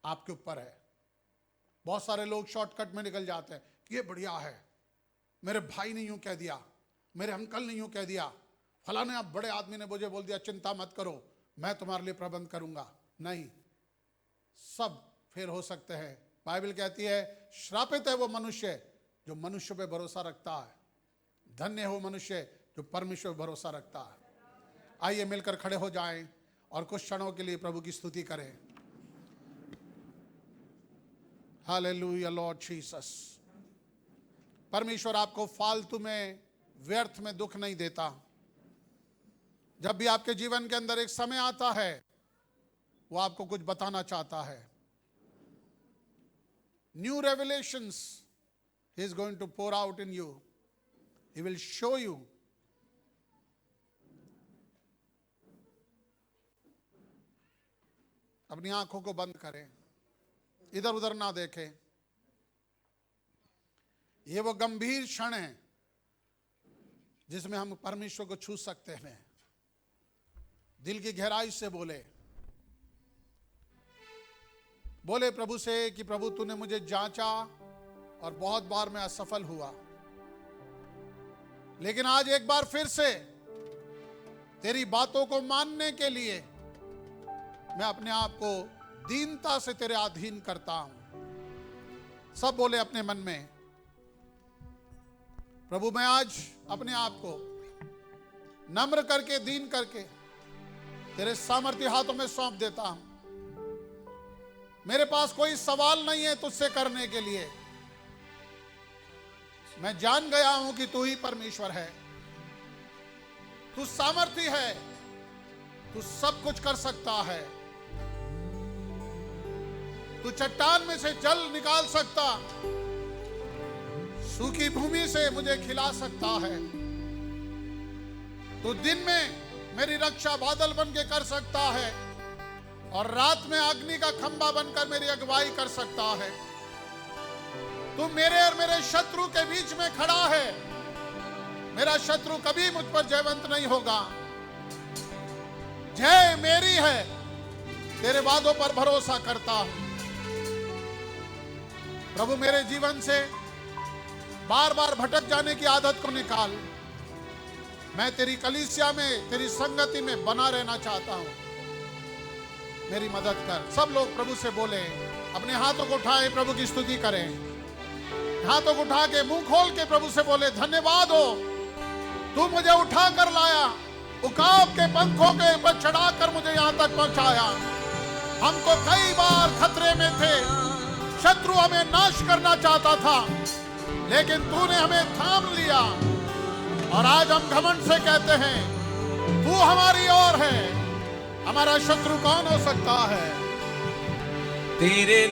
आपके ऊपर है। बहुत सारे लोग शॉर्टकट में निकल जाते हैं, ये बढ़िया है, मेरे भाई ने यूं कह दिया, मेरे अंकल ने यूं कह दिया, फलाने आप बड़े आदमी ने मुझे बोल दिया, चिंता मत करो मैं तुम्हारे लिए प्रबंध करूंगा। नहीं, सब फेल हो सकते हैं। बाइबल कहती है श्रापित है वो मनुष्य जो मनुष्य पे भरोसा रखता है, धन्य है वो मनुष्य जो परमेश्वर पे भरोसा रखता है। आइए मिलकर खड़े हो जाएं और कुछ क्षणों के लिए प्रभु की स्तुति करें। Hallelujah Lord Jesus. परमेश्वर आपको फालतू में, व्यर्थ में दुख नहीं देता। जब भी आपके जीवन के अंदर एक समय आता है, वो आपको कुछ बताना चाहता है। New revelations he is going to pour out in you. He will show you. अपनी आंखों को बंद करें, इधर उधर ना देखें। ये वो गंभीर क्षण है जिसमें हम परमेश्वर को छू सकते हैं। दिल की गहराई से बोले, बोले प्रभु से कि प्रभु तूने मुझे जांचा और बहुत बार मैं असफल हुआ, लेकिन आज एक बार फिर से तेरी बातों को मानने के लिए मैं अपने आप को दीनता से तेरे अधीन करता हूं। सब बोले अपने मन में, प्रभु मैं आज अपने आप को नम्र करके दीन करके तेरे सामर्थ्य हाथों में सौंप देता हूं। मेरे पास कोई सवाल नहीं है तुझसे करने के लिए। मैं जान गया हूं कि तू ही परमेश्वर है, तू सामर्थ्य है, तू सब कुछ कर सकता है। तू चट्टान में से जल निकाल सकता, सूखी भूमि से मुझे खिला सकता है। तू दिन में मेरी रक्षा बादल बन के कर सकता है और रात में अग्नि का खंभा बनकर मेरी अगुवाई कर सकता है। तू मेरे और मेरे शत्रु के बीच में खड़ा है। मेरा शत्रु कभी मुझ पर जयवंत नहीं होगा। जय मेरी है, तेरे वादों पर भरोसा करता हूं। प्रभु मेरे जीवन से बार बार भटक जाने की आदत को निकाल। मैं तेरी कलीसिया में, तेरी संगति में बना रहना चाहता हूं। मेरी मदद कर। सब लोग प्रभु से बोले, अपने हाथों को उठाए, प्रभु की स्तुति करें। हाथों को उठा के मुंह खोल के प्रभु से बोले, धन्यवाद हो, तू मुझे उठा कर लाया, उकाब के पंखों के ऊपर चढ़ाकर मुझे यहां तक पहुंचाया। हम तो कई बार खतरे में थे, शत्रु हमें नाश करना चाहता था, लेकिन तूने हमें थाम लिया। और आज हम घमंड से कहते हैं, तू हमारी ओर है, हमारा शत्रु कौन हो सकता है। तेरे